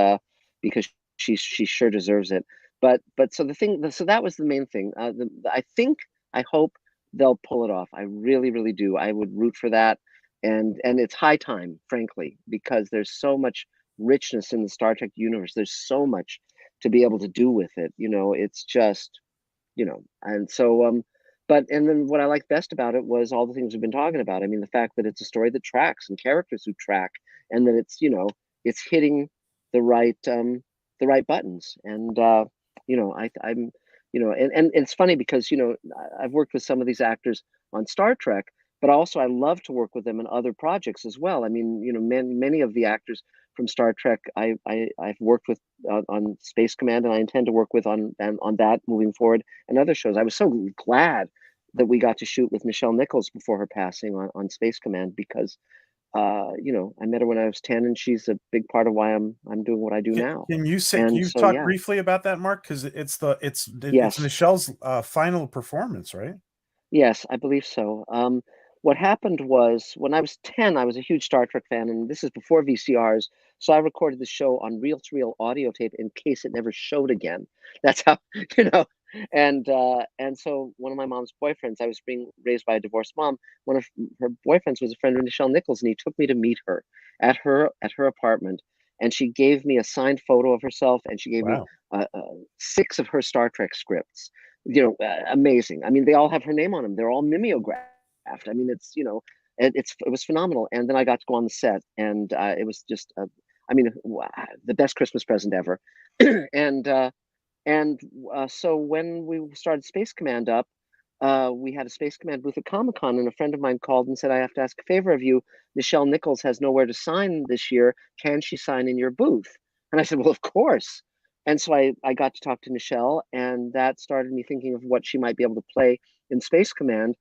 because she sure deserves it. But so that was the main thing. I hope they'll pull it off. I really, really do. I would root for that, and it's high time, frankly, because there's so much richness in the Star Trek universe. There's so much to be able to do with it. It's just, and so and then what I like best about it was all the things we've been talking about. I mean, the fact that it's a story that tracks and characters who track, and that it's hitting the right buttons. And I'm and it's funny because I've worked with some of these actors on Star Trek, but also I love to work with them in other projects as well. I mean, many of the actors from Star Trek I've worked with on Space Command, and I intend to work with on that moving forward, and other shows. I was so glad that we got to shoot with Nichelle Nichols before her passing on Space Command, because I met her when I was 10, and she's a big part of why I'm doing what I do now. Can you say? Can And you so, talk yeah. briefly about that, Mark? Because it's Yes. Michelle's final performance, right? Yes, I believe so. What happened was, when I was 10, I was a huge Star Trek fan, and this is before VCRs. So I recorded the show on reel-to-reel audio tape in case it never showed again. That's how, you know. And so one of my mom's boyfriends, I was being raised by a divorced mom. One of her boyfriends was a friend of Nichelle Nichols, and he took me to meet her at her apartment. And she gave me a signed photo of herself, and she gave me Wow. 6 of her Star Trek scripts. Amazing. I mean, they all have her name on them. They're all mimeographed. I mean, it was phenomenal. And then I got to go on the set, and it was just, I mean, the best Christmas present ever. and so when we started Space Command up, we had a Space Command booth at Comic-Con, and a friend of mine called and said, "I have to ask a favor of you. Nichelle Nichols has nowhere to sign this year. Can she sign in your booth?" And I said, "Well, of course." And so I got to talk to Nichelle, and that started me thinking of what she might be able to play in Space Command.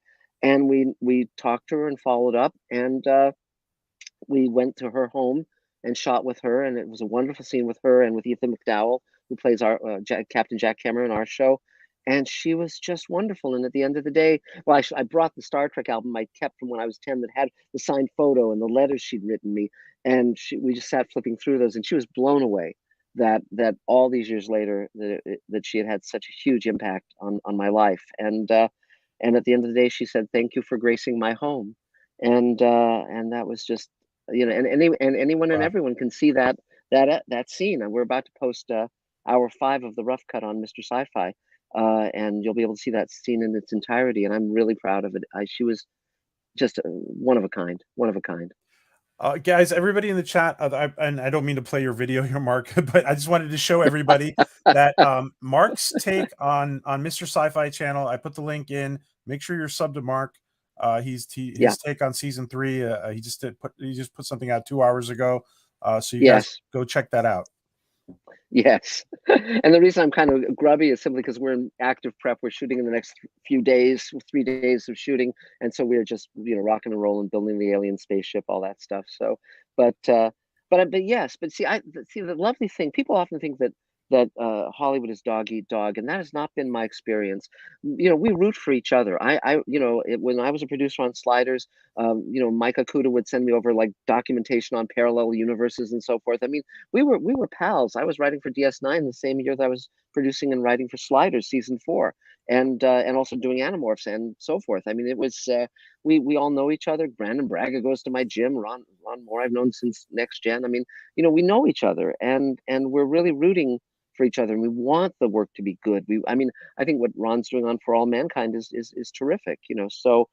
And we talked to her and followed up, and we went to her home and shot with her, and it was a wonderful scene with her and with Ethan McDowell, who plays our Captain Jack Cameron in our show. And she was just wonderful. And at the end of the day, well, I brought the Star Trek album I kept from when I was 10 that had the signed photo and the letters she'd written me, and we just sat flipping through those, and she was blown away that all these years later that she had such a huge impact on my life. And at the end of the day, she said, "Thank you for gracing my home." And that was just, and anyone and Wow. everyone can see that scene. And we're about to post hour 5 of the rough cut on Mr. Sci-Fi, and you'll be able to see that scene in its entirety. And I'm really proud of it. She was just one of a kind, one of a kind. Guys, everybody in the chat, and I don't mean to play your video here, Mark, but I just wanted to show everybody that Mark's take on Mr. Sci-Fi channel. I put the link in. Make sure you're subbed to Mark. His take on season 3. He just put something out 2 hours ago. So you guys go check that out. Yes. And the reason I'm kind of grubby is simply because we're in active prep. We're shooting in the next few days, 3 days of shooting. And so we're just, rocking and rolling, building the alien spaceship, all that stuff. So, but yes, but see, the lovely thing, people often think that Hollywood is dog eat dog, and that has not been my experience. We root for each other. When I was a producer on Sliders, Mike Akuda would send me over like documentation on parallel universes and so forth. I mean, we were pals. I was writing for DS9 the same year that I was producing and writing for Sliders season 4, and also doing Animorphs and so forth. I mean, it was we all know each other. Brandon Braga goes to my gym. Ron Moore I've known since Next Gen. I mean, we know each other, and we're really rooting for each other, and we want the work to be good. I think what Ron's doing on For All Mankind is terrific. So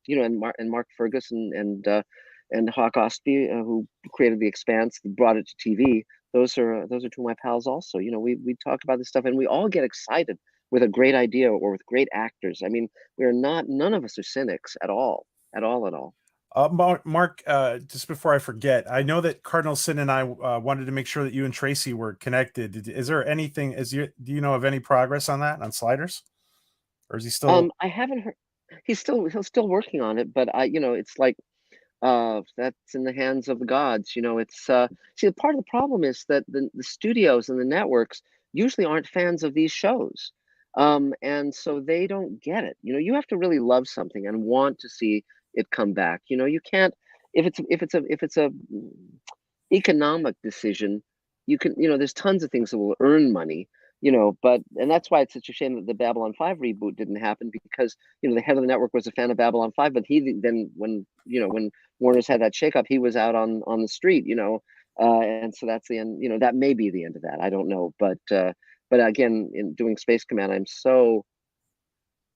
and Mark Ferguson and Hawk Ostby, who created The Expanse, brought it to TV. Those are two of my pals also. We talk about this stuff and we all get excited with a great idea or with great actors. I mean, none of us are cynics at all, at all, at all. Mark, just before I forget, I know that Cardinal Sin and I wanted to make sure that you and Tracy were connected. Is there anything? Do you know of any progress on that on Sliders, or is he still? I haven't heard. He's still working on it, but it's like that's in the hands of the gods. It's see, part of the problem is that the studios and the networks usually aren't fans of these shows, and so they don't get it. You have to really love something and want to see it come back. You can't, if it's a economic decision. You can, there's tons of things that will earn money. And that's why it's such a shame that the Babylon 5 reboot didn't happen, because the head of the network was a fan of Babylon 5, but he then, when Warner's had that shakeup, he was out on the street. And so that's the end. That may be the end of that. I don't know, but again, in doing Space Command,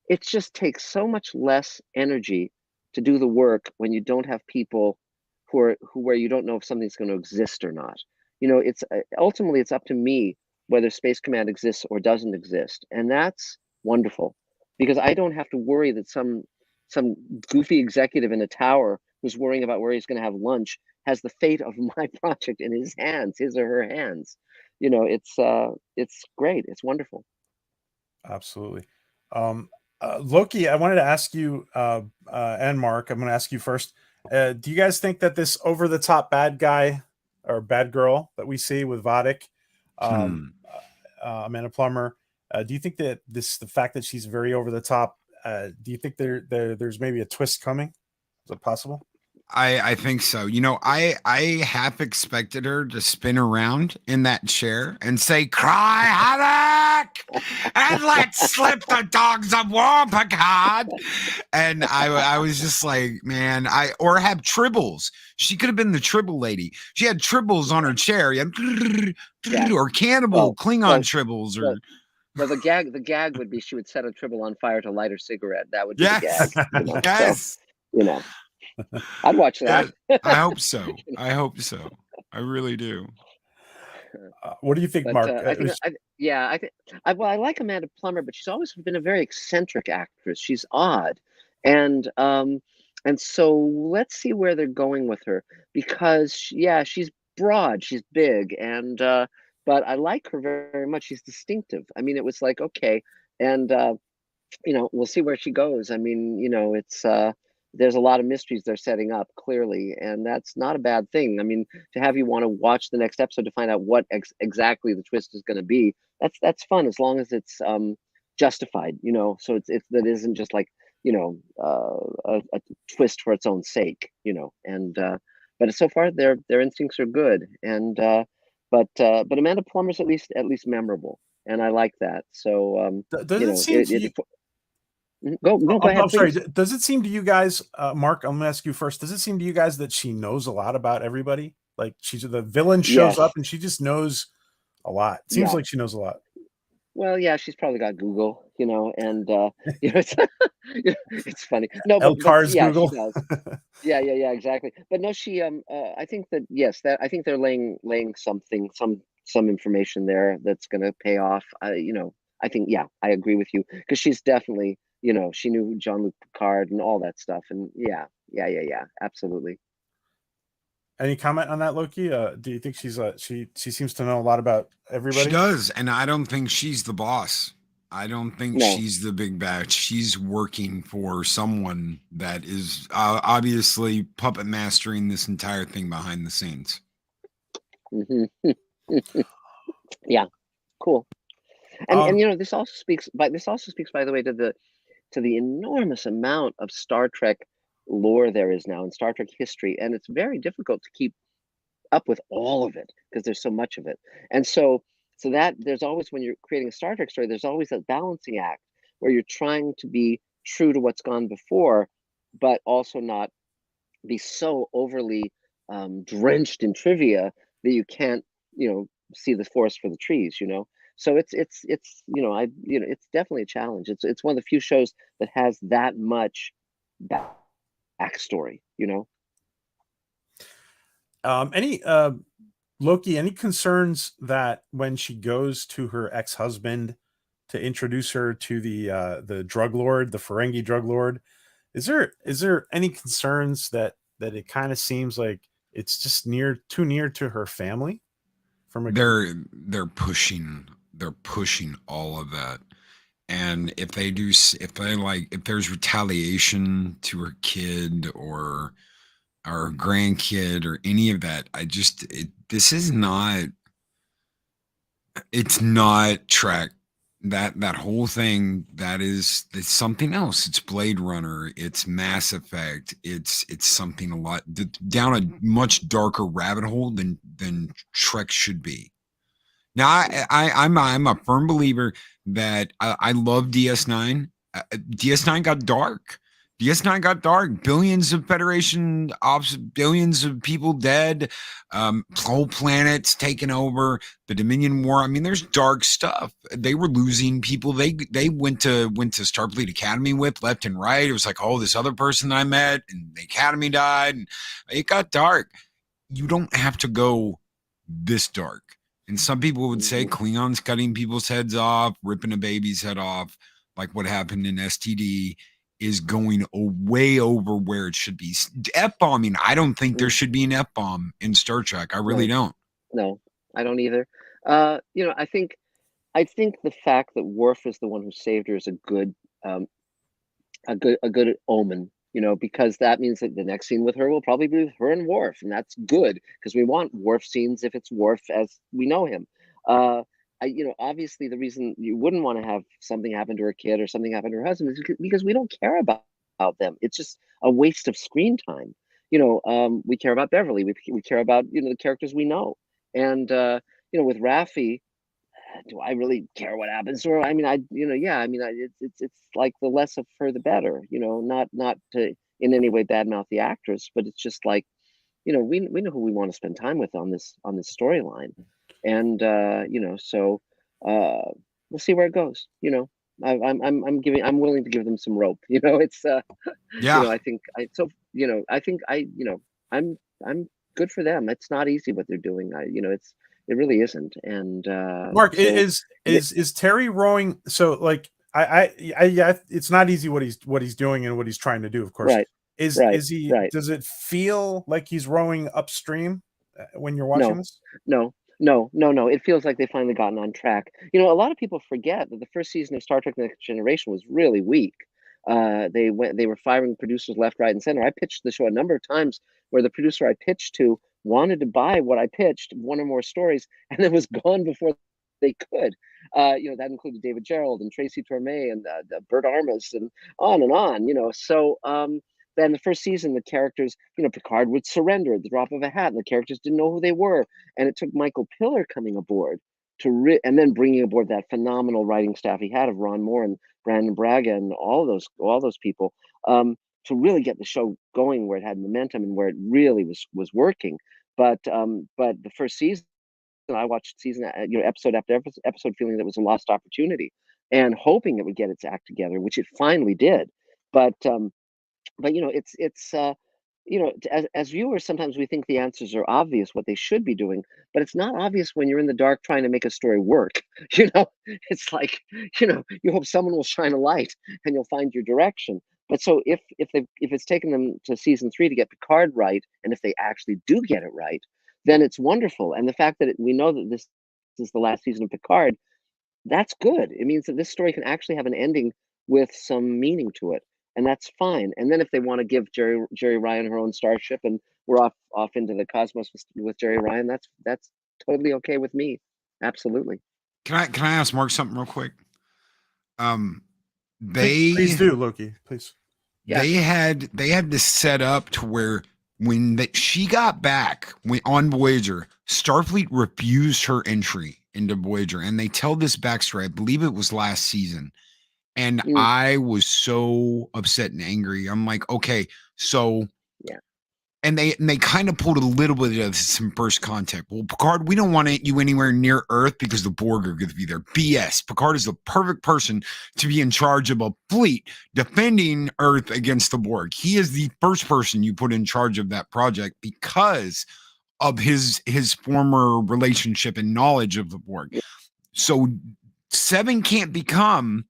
it just takes so much less energy to do the work when you don't have people where you don't know if something's going to exist or not. It's ultimately it's up to me whether Space Command exists or doesn't exist, and that's wonderful, because I don't have to worry that some goofy executive in a tower who's worrying about where he's going to have lunch has the fate of my project in his or her hands. It's great. It's wonderful. Absolutely. Loki, I wanted to ask you, and Mark, I'm going to ask you first. Do you guys think that this over-the-top bad guy or bad girl that we see with Vadic, Amanda Plummer, do you think that the fact that she's very over-the-top, do you think there's maybe a twist coming? Is it possible? I think so. I half expected her to spin around in that chair and say, "Cry havoc, and let's slip the dogs of war, Picard." And I was just like, man, or have tribbles. She could have been the tribble lady. She had tribbles on her chair. Or cannibal Klingon tribbles, or. Well, the gag would be she would set a tribble on fire to light her cigarette. That would be Yes. the gag. Yes. So, I'd watch that. Yeah, I hope so. I hope so. I really do. What do you think, But Mark? I like Amanda Plummer, but she's always been a very eccentric actress. She's odd, and so let's see where they're going with her, because she's broad, she's big, and but I like her very much. She's distinctive. I mean, it was like, okay, and we'll see where she goes. I mean, it's there's a lot of mysteries they're setting up, clearly, and that's not a bad thing. I mean, to have you want to watch the next episode to find out what exactly the twist is going to be, that's fun, as long as it's justified, so it's that isn't just like a twist for its own sake, and but so far their instincts are good, and but Amanda Plummer's at least memorable, and I like that. So does it seem to you? Go ahead. I'm sorry. Does it seem to you guys, Mark? I'm gonna ask you first. Does it seem to you guys that she knows a lot about everybody? Like the villain shows up and she just knows a lot. It seems like she knows a lot. Well, yeah, she's probably got Google, and it's, it's funny. No, Elcar's Google. she does. Yeah, exactly. But no, she I think that I think they're laying some information there that's going to pay off. I think I agree with you, because she's definitely, she knew Jean-Luc Picard and all that stuff, and yeah, absolutely. Any comment on that, Loki? Do you think she's she seems to know a lot about everybody? She does, and I don't think she's the boss. I don't think she's the big bad. She's working for someone that is obviously puppet mastering this entire thing behind the scenes. Mm-hmm. Yeah, cool. And this also speaks, by the way, to the enormous amount of Star Trek lore there is now in Star Trek history, and it's very difficult to keep up with all of it because there's so much of it. And so that there's always, when you're creating a Star Trek story, there's always that balancing act where you're trying to be true to what's gone before, but also not be so overly drenched in trivia that you can't see the forest for the trees. So it's it's definitely a challenge. It's one of the few shows that has that much backstory, you know. Any Loki, any concerns that when she goes to her ex-husband to introduce her to the drug lord, the Ferengi drug lord, is there any concerns that it kind of seems like it's just too near to her family? They're pushing all of that. And if there's retaliation to her kid or grandkid or any of that, it's not track. That whole thing, that's something else. It's Blade Runner, it's Mass Effect, it's something down a much darker rabbit hole than Trek should be. Now, I'm a firm believer that I love DS9. DS9 got dark. DS9 got dark. Billions of Federation ops, billions of people dead, whole planets taken over, the Dominion War. I mean, there's dark stuff. They were losing people. They went to Starfleet Academy with left and right. It was like, oh, this other person I met, and the Academy died, and it got dark. You don't have to go this dark. And some people would say Klingons cutting people's heads off, ripping a baby's head off, like what happened in STD, is going way over where it should be. F-bombing, I don't think there should be an F-bomb in Star Trek. I really don't. No, I don't either. You know, I think the fact that Worf is the one who saved her is a good omen. You know, because that means that the next scene with her will probably be with her and Worf, and that's good because we want Worf scenes if it's Worf as we know him. You know, obviously the reason you wouldn't want to have something happen to her kid or something happen to her husband is because we don't care about them. It's just a waste of screen time. You know, we care about Beverly. We care about, you know, the characters we know. And you know, with Raffi, do I really care what happens to her? I mean, it's like the less of her, the better. You know, not to in any way badmouth the actress, but it's just like, you know, we know who we want to spend time with on this storyline, and you know, so we'll see where it goes. You know, I'm willing to give them some rope. You know, it's yeah. You know, I'm good for them. It's not easy what they're doing. It really isn't. And Mark, is Terry rowing? So like yeah, it's not easy what he's doing and what he's trying to do, of course. Right. Is he? Right. Does it feel like he's rowing upstream when you're watching this? No. It feels like they've finally gotten on track. You know, a lot of people forget that the first season of Star Trek: Next Generation was really weak. They were firing producers left, right, and center. I pitched the show a number of times where the producer I pitched to wanted to buy what I pitched, one or more stories, and it was gone before they could. You know, that included David Gerald and Tracy Torme and Bert Armas and on and on. You know, so then the first season, the characters, you know, Picard would surrender at the drop of a hat, and the characters didn't know who they were. And it took Michael Piller coming aboard and then bringing aboard that phenomenal writing staff he had of Ron Moore and Brandon Braga and all those people to really get the show going where it had momentum and where it really was working. But the first season, I watched episode after episode, feeling that it was a lost opportunity and hoping it would get its act together, which it finally did. But you know, it's you know, as viewers, sometimes we think the answers are obvious, what they should be doing, but it's not obvious when you're in the dark trying to make a story work. You know, it's like, you know, you hope someone will shine a light and you'll find your direction. But so if it's taken them to season 3 to get Picard right, and if they actually do get it right, then it's wonderful. And the fact that we know that this is the last season of Picard, that's good. It means that this story can actually have an ending with some meaning to it, and that's fine. And then if they want to give Jerry Ryan her own starship, and we're off into the cosmos with Jerry Ryan, that's totally okay with me. Absolutely. Can I ask Mark something real quick? Please do, Loki. Please. Yeah. They had this set up to where when she got back on Voyager, Starfleet refused her entry into Voyager, and they tell this backstory. I believe it was last season, and I was so upset and angry. I'm like, okay, so and they kind of pulled a little bit of some first contact. Well, Picard, we don't want you anywhere near Earth because the Borg are going to be there. BS. Picard is the perfect person to be in charge of a fleet defending Earth against the Borg. He is the first person you put in charge of that project because of his former relationship and knowledge of the Borg. So Seven can't become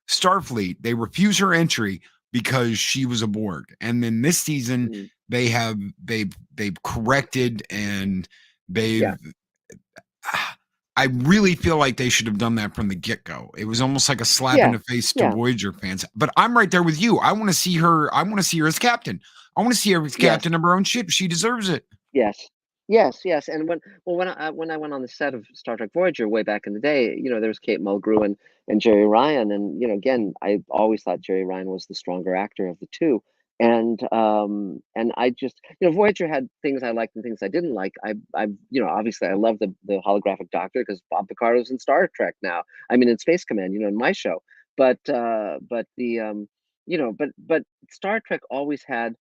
Starfleet. They refuse her entry because she was a Borg. And then this season they've corrected and they've Yeah. I really feel like they should have done that from the get-go. It was almost like a slap in Yeah. the face to Yeah. Voyager fans. But I'm right there with you. I want to see her as captain. I want to see her as captain of her own ship. She deserves it. Yes. Yes. And when I went on the set of Star Trek Voyager way back in the day, there was Kate Mulgrew and Jerry Ryan, and again, I always thought Jerry Ryan was the stronger actor of the two. And I just, Voyager had things I liked and things I didn't like. Obviously I love the holographic Doctor because Bob Picard is in Star Trek now. I mean, in Space Command, in my show. But Star Trek always had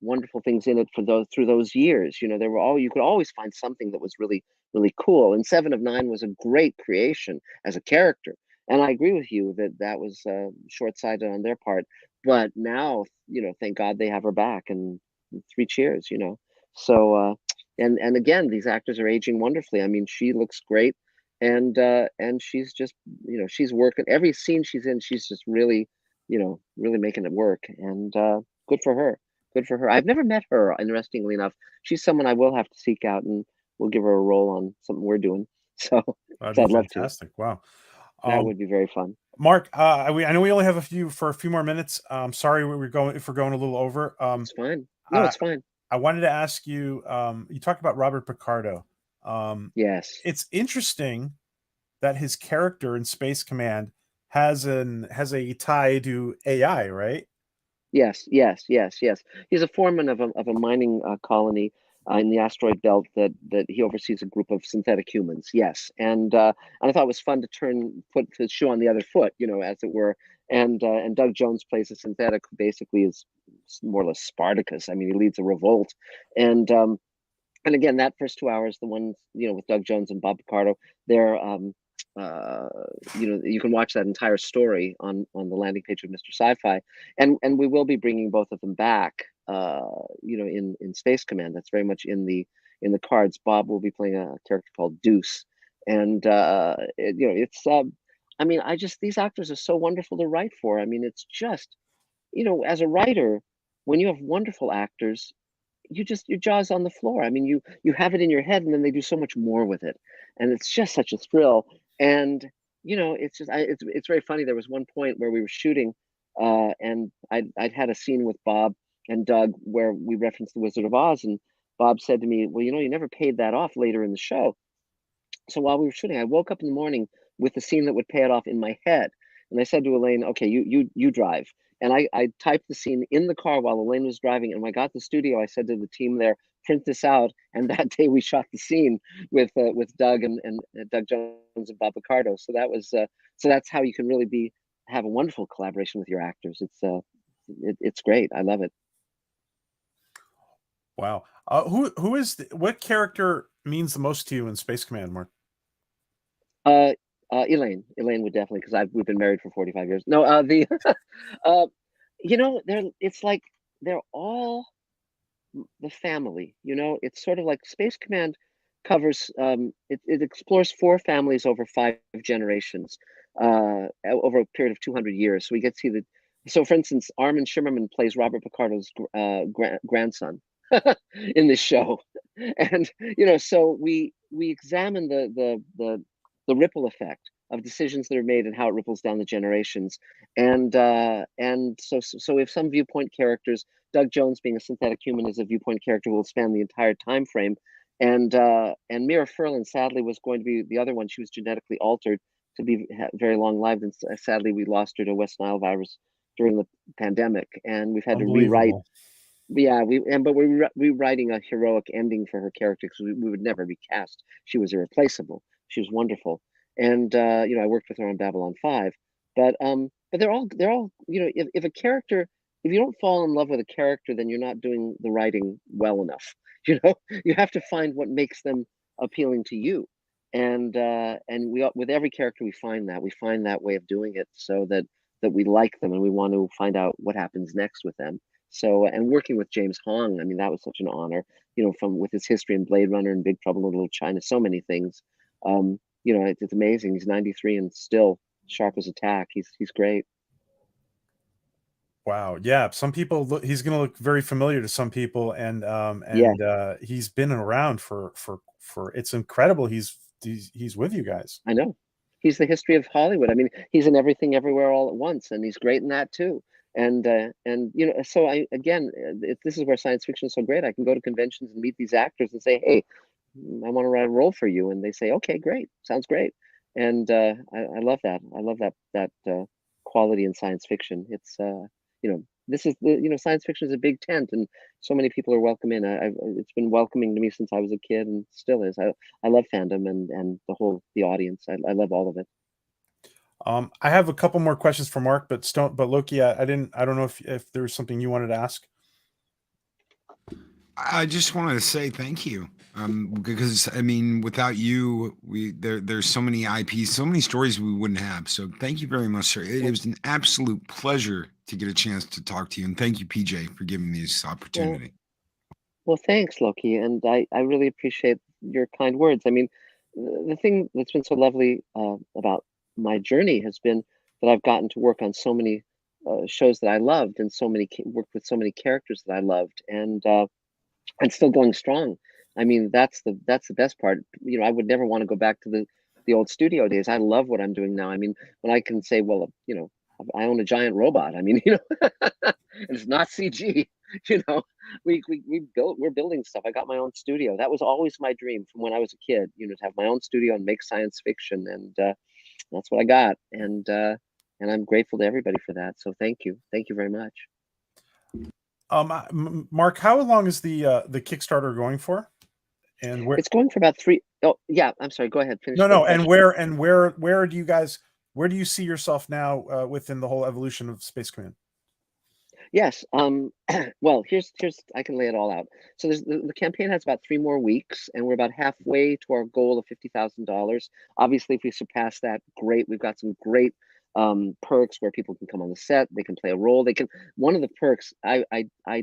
wonderful things in it through those years. You could always find something that was really, really cool. And Seven of Nine was a great creation as a character. And I agree with you that was short-sighted on their part. But now, thank God they have her back, and three cheers. And again, these actors are aging wonderfully. I mean, she looks great, and she's just, she's working every scene she's in. She's just really, really making it work. And good for her. Good for her. I've never met her, interestingly enough. She's someone I will have to seek out, and we'll give her a role on something we're doing. So, That'd I'd be love to. fantastic. Wow. That would be very fun. Mark, I know we only have a few more minutes. Sorry we're going a little over. It's fine. No, it's fine. I wanted to ask you. You talked about Robert Picardo. Yes. It's interesting that his character in Space Command has a tie to AI, right? Yes. He's a foreman of a mining colony in the asteroid belt that he oversees a group of synthetic humans. Yes, and I thought it was fun to put the shoe on the other foot, as it were. And Doug Jones plays a synthetic who basically is more or less Spartacus. I mean, he leads a revolt, and again, that first 2 hours, the ones with Doug Jones and Bob Picardo, they're you can watch that entire story on the landing page of Mr. Sci-Fi, and we will be bringing both of them back. In Space Command, that's very much in the cards. Bob will be playing a character called Deuce, and it's. I mean, these actors are so wonderful to write for. I mean, it's just, as a writer, when you have wonderful actors, your jaw's on the floor. I mean, you have it in your head, and then they do so much more with it, and it's just such a thrill. And it's just it's very funny. There was one point where we were shooting, and I'd had a scene with Bob and Doug where we referenced the Wizard of Oz, and Bob said to me, "Well, you never paid that off later in the show." So while we were shooting, I woke up in the morning with the scene that would pay it off in my head. And I said to Elaine, okay, you drive. And I typed the scene in the car while Elaine was driving. And when I got to the studio, I said to the team there, print this out. And that day we shot the scene with Doug and Doug Jones and Bob Picardo. So that's how you can really have a wonderful collaboration with your actors. It's great. I love it. Wow. What character means the most to you in Space Command, Mark? Elaine would definitely, because we've been married for 45 years. No, it's like they're all the family. It's sort of like Space Command covers. It explores 4 families over 5 generations, over a period of 200 years. So we get to see So, for instance, Armin Shimmerman plays Robert Picardo's grandson in this show, and so we examine the ripple effect of decisions that are made and how it ripples down the generations. And so we have some viewpoint characters. Doug Jones, being a synthetic human, is a viewpoint character who will span the entire time frame. And Mira Furlan, sadly, was going to be the other one. She was genetically altered to be very long lived, and sadly we lost her to West Nile virus during the pandemic, and we've had to rewrite. Yeah, we're rewriting a heroic ending for her character because we would never recast. She was irreplaceable. She was wonderful, and I worked with her on Babylon 5. But they're all if a character if you don't fall in love with a character, then you're not doing the writing well enough. You know, you have to find what makes them appealing to you. And we with every character we find that way of doing it, so that we like them and we want to find out what happens next with them. So, and working with James Hong, I mean, that was such an honor, you know, from with his history in Blade Runner and Big Trouble in Little China, so many things. You know, it's amazing. He's 93 and still sharp as a tack. He's great. Wow. Yeah. Some people look, he's going to look very familiar to some people, and Yeah, he's been around for it's incredible. He's with you guys. I know. He's the history of Hollywood. I mean, he's in Everything Everywhere All at Once, and he's great in that too. And you know, so I again, this is where science fiction is so great. I can go to conventions and meet these actors and say, "Hey, I want to write a role for you," and they say, "Okay, great, sounds great." And I love that. I love that quality in science fiction. It's you know, this is the, you know, science fiction is a big tent, and so many people are welcome in. It's been welcoming to me since I was a kid, and still is. I love fandom and the audience. I love all of it. I have a couple more questions for Mark, but Loki, I don't know if there's something you wanted to ask. I just wanted to say thank you. Because I mean, without you, there's so many IPs, so many stories we wouldn't have. So thank you very much, sir. It was an absolute pleasure to get a chance to talk to you, and thank you, PJ, for giving me this Well, opportunity. well, thanks, Loki, and I really appreciate your kind words. I mean, the thing that's been so lovely about my journey has been that I've gotten to work on so many shows that I loved, and worked with so many characters that I loved, and still going strong. I mean, that's the best part. You know, I would never want to go back to the old studio days. I love what I'm doing now. I mean, when I can say, well, you know, I own a giant robot. I mean, you know, and it's not CG. You know, we're building stuff. I got my own studio. That was always my dream from when I was a kid. You know, to have my own studio and make science fiction, and that's what I got. And I'm grateful to everybody for that. So thank you very much. Mark, how long is the Kickstarter going for? And where? It's going for about three. Oh, yeah. I'm sorry. Go ahead. Finish No, the no. And question. where do you guys? Where do you see yourself now within the whole evolution of Space Command? Yes. Well, here's I can lay it all out. So the campaign has about 3 more weeks, and we're about halfway to our goal of $50,000. Obviously, if we surpass that, great. We've got some great perks where people can come on the set. They can play a role. They can. One of the perks I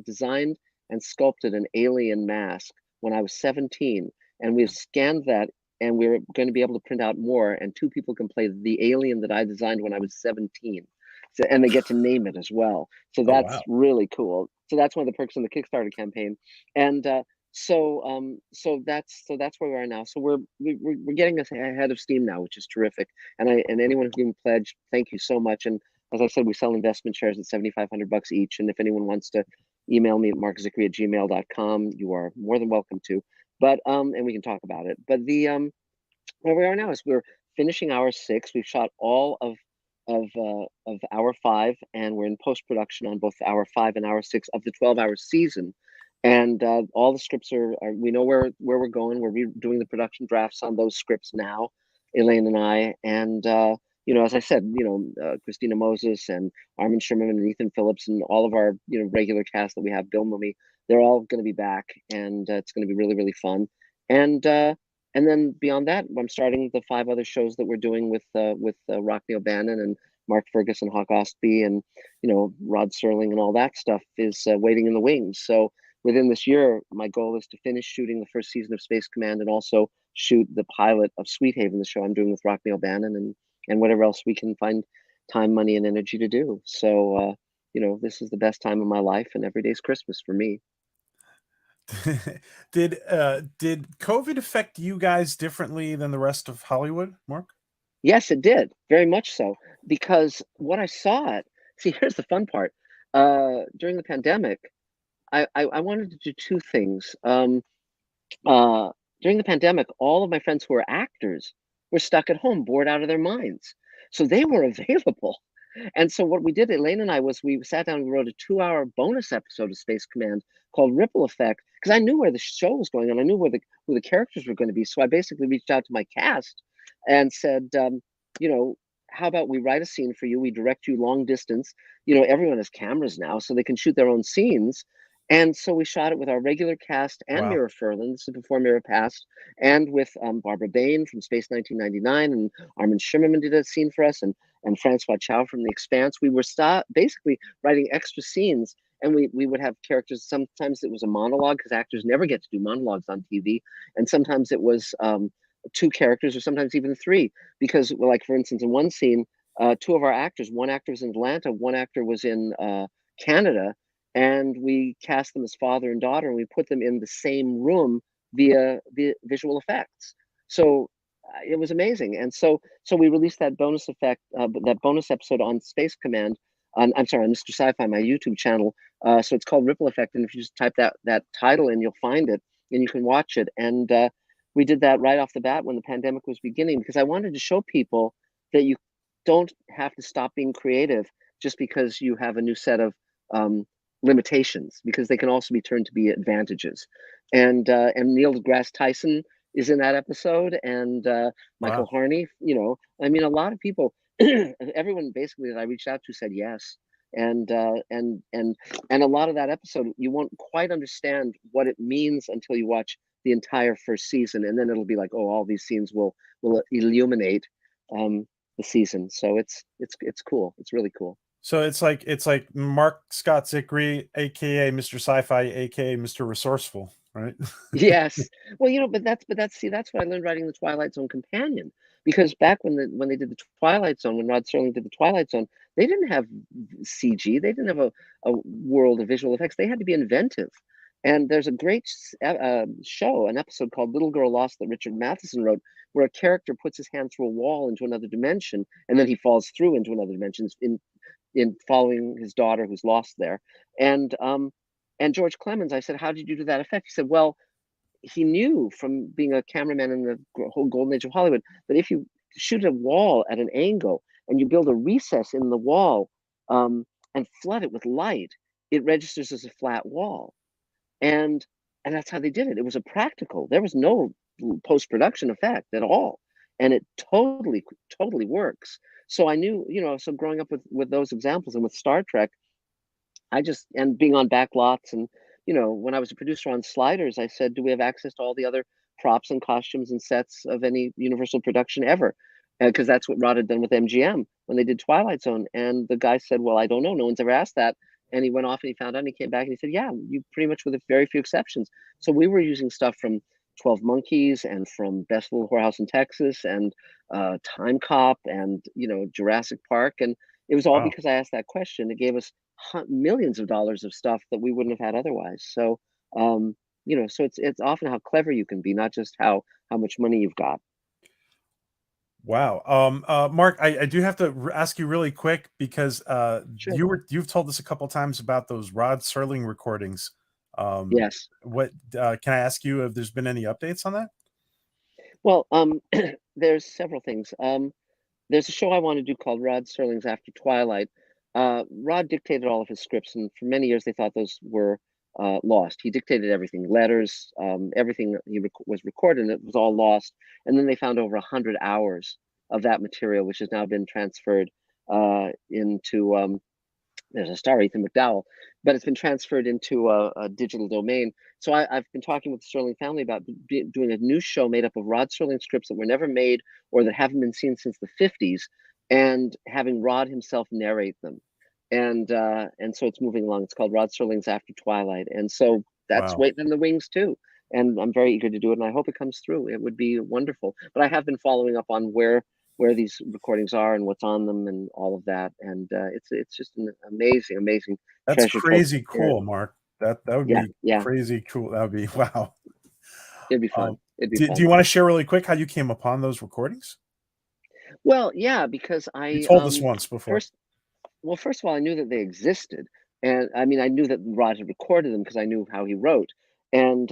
designed and sculpted an alien mask when I was 17, and we've scanned that. And we're going to be able to print out more, and 2 people can play the alien that I designed when I was 17. So, and they get to name it as well. So Oh that's wow. really cool. So that's one of the perks in the Kickstarter campaign. And so that's where we are now. So we're getting us ahead of steam now, which is terrific. And anyone who can pledge, thank you so much. And as I said, we sell investment shares at $7,500 each. And if anyone wants to email me at markzicree@gmail.com, you are more than welcome to. But and we can talk about it. But the where we are now is we're finishing hour 6. We've shot all of hour 5, and we're in post production on both hour 5 and hour 6 of the 12-hour season. And all the scripts are we know where we're going. We're doing the production drafts on those scripts now, Elaine and I. And you know, as I said, you know, Christina Moses and Armin Sherman and Ethan Phillips and all of our, you know, regular cast that we have, Bill Mummy, they're all going to be back, and it's going to be really really fun. And then beyond that, I'm starting the 5 other shows that we're doing with Rockney O'Bannon and Mark Ferguson, Hawk Ostby, and you know, Rod Serling, and all that stuff is waiting in the wings. So within this year, my goal is to finish shooting the first season of Space Command, and also shoot the pilot of Sweet Haven, the show I'm doing with Rockney O'Bannon, and whatever else we can find time, money, and energy to do. So you know, this is the best time of my life, and every day's Christmas for me. Did COVID affect you guys differently than the rest of Hollywood, Mark? Yes, it did, very much so. Because what I saw it, see, here's the fun part. During the pandemic, I wanted to do 2 things. Uh, During the pandemic, all of my friends who were actors were stuck at home, bored out of their minds. So they were available. And so what we did, Elaine and I, was we sat down and wrote a 2-hour bonus episode of Space Command called Ripple Effect, because I knew where the show was going and I knew who the characters were going to be. So I basically reached out to my cast and said, you know, how about we write a scene for you, we direct you long distance. You know, everyone has cameras now, so they can shoot their own scenes. And so we shot it with our regular cast and Wow. Mira Furlan. This is before Mira passed, and with Barbara Bain from Space 1999, and Armin Shimmerman did a scene for us, and Francois Chow from The Expanse. We were basically writing extra scenes, and we would have characters. Sometimes it was a monologue because actors never get to do monologues on TV, and sometimes it was two characters, or sometimes even three. Because, well, like for instance, in one scene, two of our actors, one actor was in Atlanta, one actor was in Canada, and we cast them as father and daughter, and we put them in the same room via visual effects. So it was amazing. And so we released that bonus that bonus episode on Space Command, I'm sorry, on Mr. Sci-Fi, my YouTube channel. So it's called Ripple Effect, and if you just type that title in, you'll find it, and you can watch it. And we did that right off the bat when the pandemic was beginning, because I wanted to show people that you don't have to stop being creative just because you have a new set of limitations, because they can also be turned to be advantages. And Neil deGrasse Tyson is in that episode, and Michael Wow. Harney. You know, I mean, a lot of people, everyone basically that I reached out to said yes. And a lot of that episode, you won't quite understand what it means until you watch the entire first season, and then it'll be like, oh, all these scenes will illuminate the season. So it's cool. It's really cool. So it's like Mark Scott Zicree, aka Mr. Sci-Fi, aka Mr. Resourceful, right? Yes. Well, you know, but that's that's what I learned writing the Twilight Zone companion. Because back when they did the Twilight Zone, when Rod Serling did the Twilight Zone, they didn't have CG. They didn't have a world of visual effects. They had to be inventive. And there's a great show, an episode called Little Girl Lost that Richard Matheson wrote, where a character puts his hand through a wall into another dimension, and then he falls through into another dimension in following his daughter who's lost there. And George Clemens, I said, how did you do that effect? He said, well, he knew from being a cameraman in the whole golden age of Hollywood that if you shoot a wall at an angle and you build a recess in the wall and flood it with light, it registers as a flat wall. And that's how they did it. It was a practical. There was no post-production effect at all, and it totally works. So I knew, you know, so growing up with those examples, and with Star Trek, and being on backlots, and you know, when I was a producer on Sliders, I said, do we have access to all the other props and costumes and sets of any Universal production ever? Because that's what Rod had done with MGM when they did Twilight Zone. And the guy said, well, I don't know, no one's ever asked that. And he went off and he found out, and he came back and he said, yeah, you pretty much, with a very few exceptions. So we were using stuff from 12 Monkeys, and from Best Little Whorehouse in Texas, and Time Cop, and, you know, Jurassic Park. And it was all Wow. because I asked that question. It gave us millions of dollars of stuff that we wouldn't have had otherwise. So, you know, so it's often how clever you can be, not just how much money you've got. Wow. Mark, I do have to ask you really quick, because Sure. you've told us a couple times about those Rod Serling recordings. Yes. What can I ask you if there's been any updates on that? Well, there's several things. There's a show I want to do called Rod Serling's After Twilight. Rod dictated all of his scripts, and for many years they thought those were lost. He dictated everything, letters, everything he was recorded, and it was all lost. And then they found over 100 hours of that material, which has now been transferred into there's a star, Ethan McDowell, but it's been transferred into a digital domain. So I've been talking with the Serling family about doing a new show made up of Rod Serling scripts that were never made, or that haven't been seen since the 50s, and having Rod himself narrate them. And so it's moving along. It's called Rod Serling's After Twilight. And so that's Wow. waiting in the wings too. And I'm very eager to do it, and I hope it comes through. It would be wonderful. But I have been following up on where these recordings are and what's on them and all of that. And it's just an amazing That's treasure trove. crazy cool, Mark. That would Yeah, be yeah, crazy cool. That would be wow. it'd be fun. It'd be Do fun. you want to share really quick how you came upon those recordings? Well, yeah, because You I told us once before. first first of all, I knew that they existed, and I mean, I knew that Rod had recorded them because I knew how he wrote. And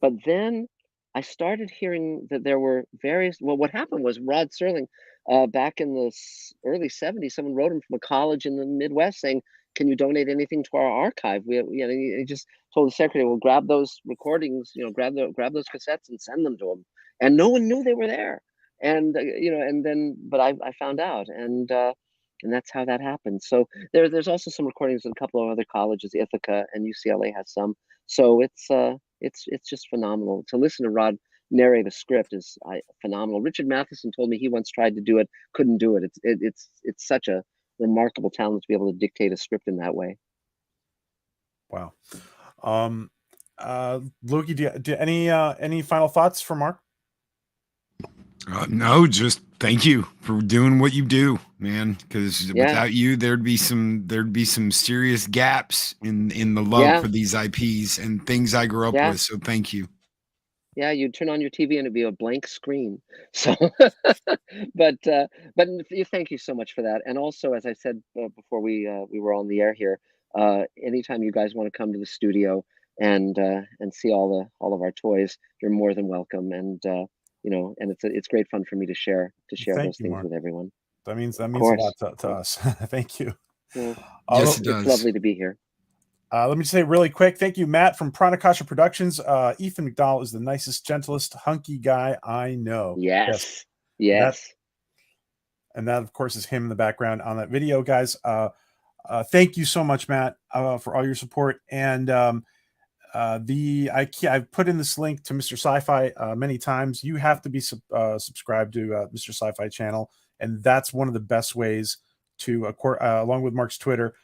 but then I started hearing that there were various. Well, what happened was Rod Serling, back in the early '70s, someone wrote him from a college in the Midwest saying, "Can you donate anything to our archive?" You know, he just told the secretary, "Well, grab those recordings, you know, grab those cassettes and send them to him." And no one knew they were there. and and then, but I found out, and that's how that happened. So there's also some recordings in a couple of other colleges, Ithaca and UCLA has some. So it's just phenomenal to listen to Rod narrate a script is phenomenal. Richard Matheson told me he once tried to do it, couldn't do it. It's such a remarkable talent to be able to dictate a script in that way. Wow. Loki, do any final thoughts for Mark? No, just thank you for doing what you do, man. Because Yeah. without you, there'd be some serious gaps in the love Yeah. for these IPs and things I grew up Yeah. with. So thank you. Yeah, you'd turn on your TV and it'd be a blank screen. So, but thank you so much for that. And also, as I said before we were on the air here, anytime you guys want to come to the studio and see all of our toys, you're more than welcome. And and it's great fun for me to share Thank those you, things Mark. with everyone. That means a course. lot to us. Thank you. Yeah. Yes, it It's does. lovely to be here. Let me say really quick, thank you, Matt from Pranakasha Productions. Ethan McDowell is the nicest, gentlest, hunky guy I know. Yes. And that, of course, is him in the background on that video, guys. Thank you so much, Matt, for all your support. And I've put in this link to Mr. Sci-Fi many times. You have to be subscribed to Mr. Sci-Fi channel, and that's one of the best ways to, along with Mark's Twitter,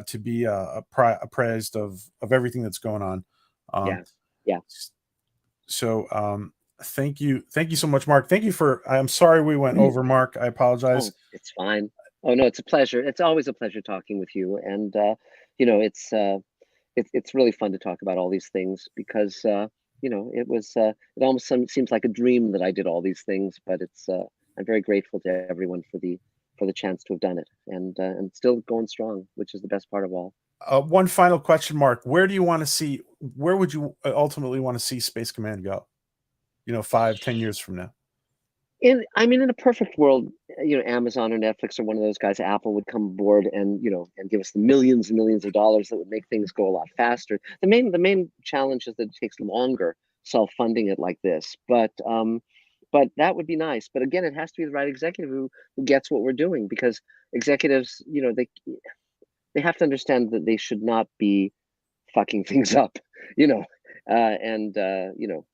to be apprised of everything that's going on. Yeah. So thank you so much, Mark. Thank you for. I'm sorry we went over, Mark. I apologize. Oh, it's fine. Oh no, it's a pleasure. It's always a pleasure talking with you, and it's really fun to talk about all these things because it almost seems like a dream that I did all these things, but I'm very grateful to everyone for the chance to have done it, and still going strong, which is the best part of all. One final question, Mark. Where would you ultimately want to see Space Command go? 5-10 years from now. In a perfect world, Amazon or Netflix or one of those guys, Apple would come aboard and give us the millions and millions of dollars that would make things go a lot faster. The main challenge is that it takes longer self-funding it like this, but that would be nice. But again, it has to be the right executive who gets what we're doing, because executives, they have to understand that they should not be fucking things up,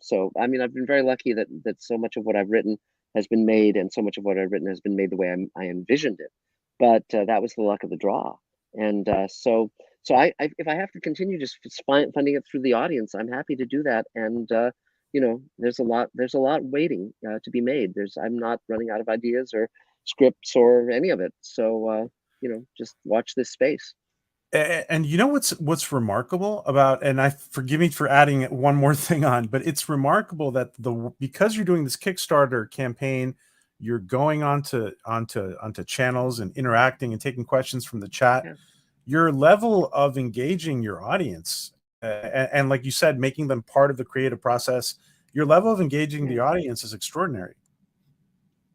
so I've been very lucky that so much of what I've written has been made, and so much of what I've written has been made the way I envisioned it. But that was the luck of the draw. And so if I have to continue just funding it through the audience, I'm happy to do that. And there's a lot waiting to be made. I'm not running out of ideas or scripts or any of it. So just watch this space. And what's remarkable about, and forgive me for adding one more thing on, but it's remarkable that because you're doing this Kickstarter campaign, you're going onto channels and interacting and taking questions from the chat. Yeah. Your level of engaging your audience, and like you said, making them part of the creative process, your level of engaging the audience is extraordinary.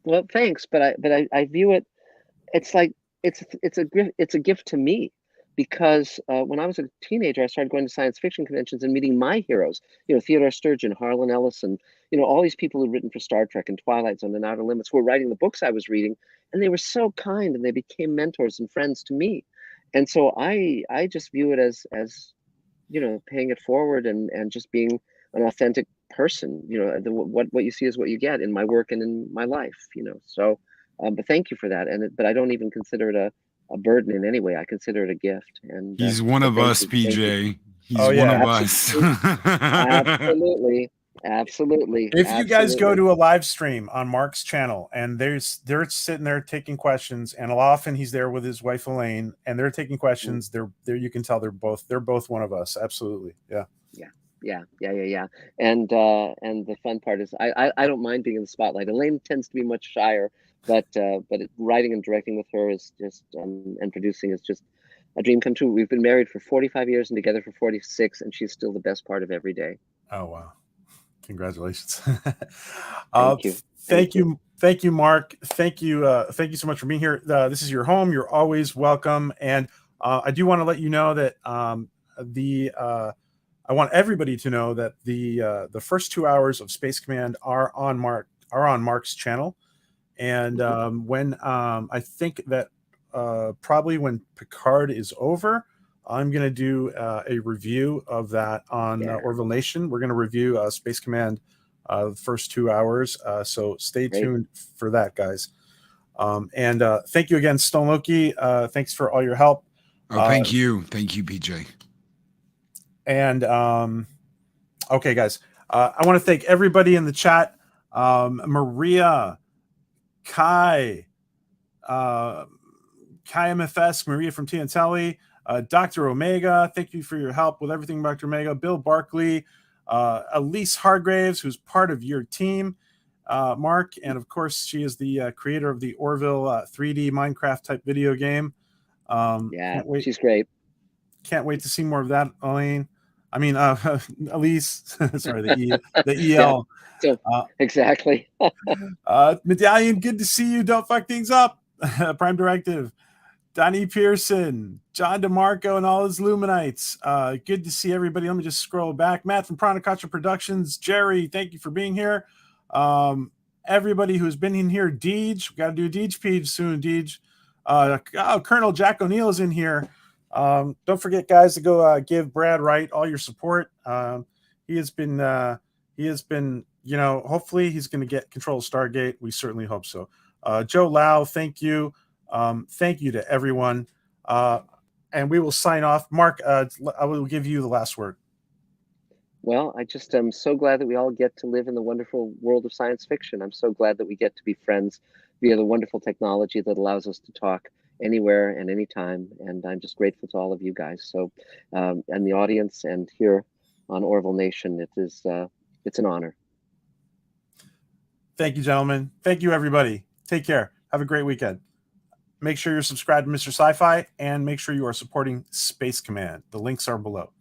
Well, thanks, but I view it. It's like it's a gift to me. Because when I was a teenager, I started going to science fiction conventions and meeting my heroes, Theodore Sturgeon, Harlan Ellison, all these people who'd written for Star Trek and Twilight Zone and Outer Limits, who were writing the books I was reading, and they were so kind, and they became mentors and friends to me. And so I just view it as paying it forward and just being an authentic person. What you see is what you get in my work and in my life. So, but thank you for that. But I don't even consider it a burden in any way. I consider it a gift. And he's one of us, PJ. He's one of us. Absolutely. If you guys go to a live stream on Mark's channel and they're sitting there taking questions, and often he's there with his wife Elaine, and they're taking questions, they're you can tell they're both one of us. Absolutely. Yeah. And the fun part is I don't mind being in the spotlight. Elaine tends to be much shyer, but writing and directing with her is just and producing is just a dream come true. We've been married for 45 years and together for 46, and she's still the best part of every day. Oh wow. Congratulations. Thank you. Thank you, Mark. Thank you so much for being here. This is your home. You're always welcome. And I do want to let you know that I want everybody to know that the first 2 hours of Space Command are on Mark's channel. And when I think that probably when Picard is over, I'm going to do a review of that on Orville Nation. We're going to review Space Command the first 2 hours. So stay tuned for that, guys. And thank you again, Stone Loki. Thanks for all your help. Oh, thank you. Thank you, PJ. And okay, guys, I want to thank everybody in the chat. Maria, Kai, MFS, Maria from Tiantelli, Dr. Omega, thank you for your help with everything, Dr. Omega, Bill Barkley, Elise Hargraves, who's part of your team, Mark, and of course, she is the creator of the Orville 3D Minecraft type video game. Yeah, she's great. Can't wait to see more of that, Elaine. I mean, Elise, sorry, the EL. Yeah, so, exactly. Medallion, good to see you. Don't fuck things up. Prime Directive. Donnie Pearson, John DeMarco, and all his Luminites. Good to see everybody. Let me just scroll back. Matt from Pranacacha Productions. Jerry, thank you for being here. Everybody who's been in here. Deej, we got to do Deej Peej soon. Deej. Colonel Jack O'Neill is in here. Don't forget, guys, to go give Brad Wright all your support. He has been, hopefully he's going to get control of Stargate. We certainly hope so. Joe Lau, thank you. Thank you to everyone. And we will sign off. Mark, I will give you the last word. Well, I just am so glad that we all get to live in the wonderful world of science fiction. I'm so glad that we get to be friends via the wonderful technology that allows us to talk anywhere and anytime. And I'm just grateful to all of you guys. So, and the audience and here on Orville Nation, it's an honor. Thank you, gentlemen. Thank you, everybody. Take care. Have a great weekend. Make sure you're subscribed to Mr. Sci-Fi and make sure you are supporting Space Command. The links are below.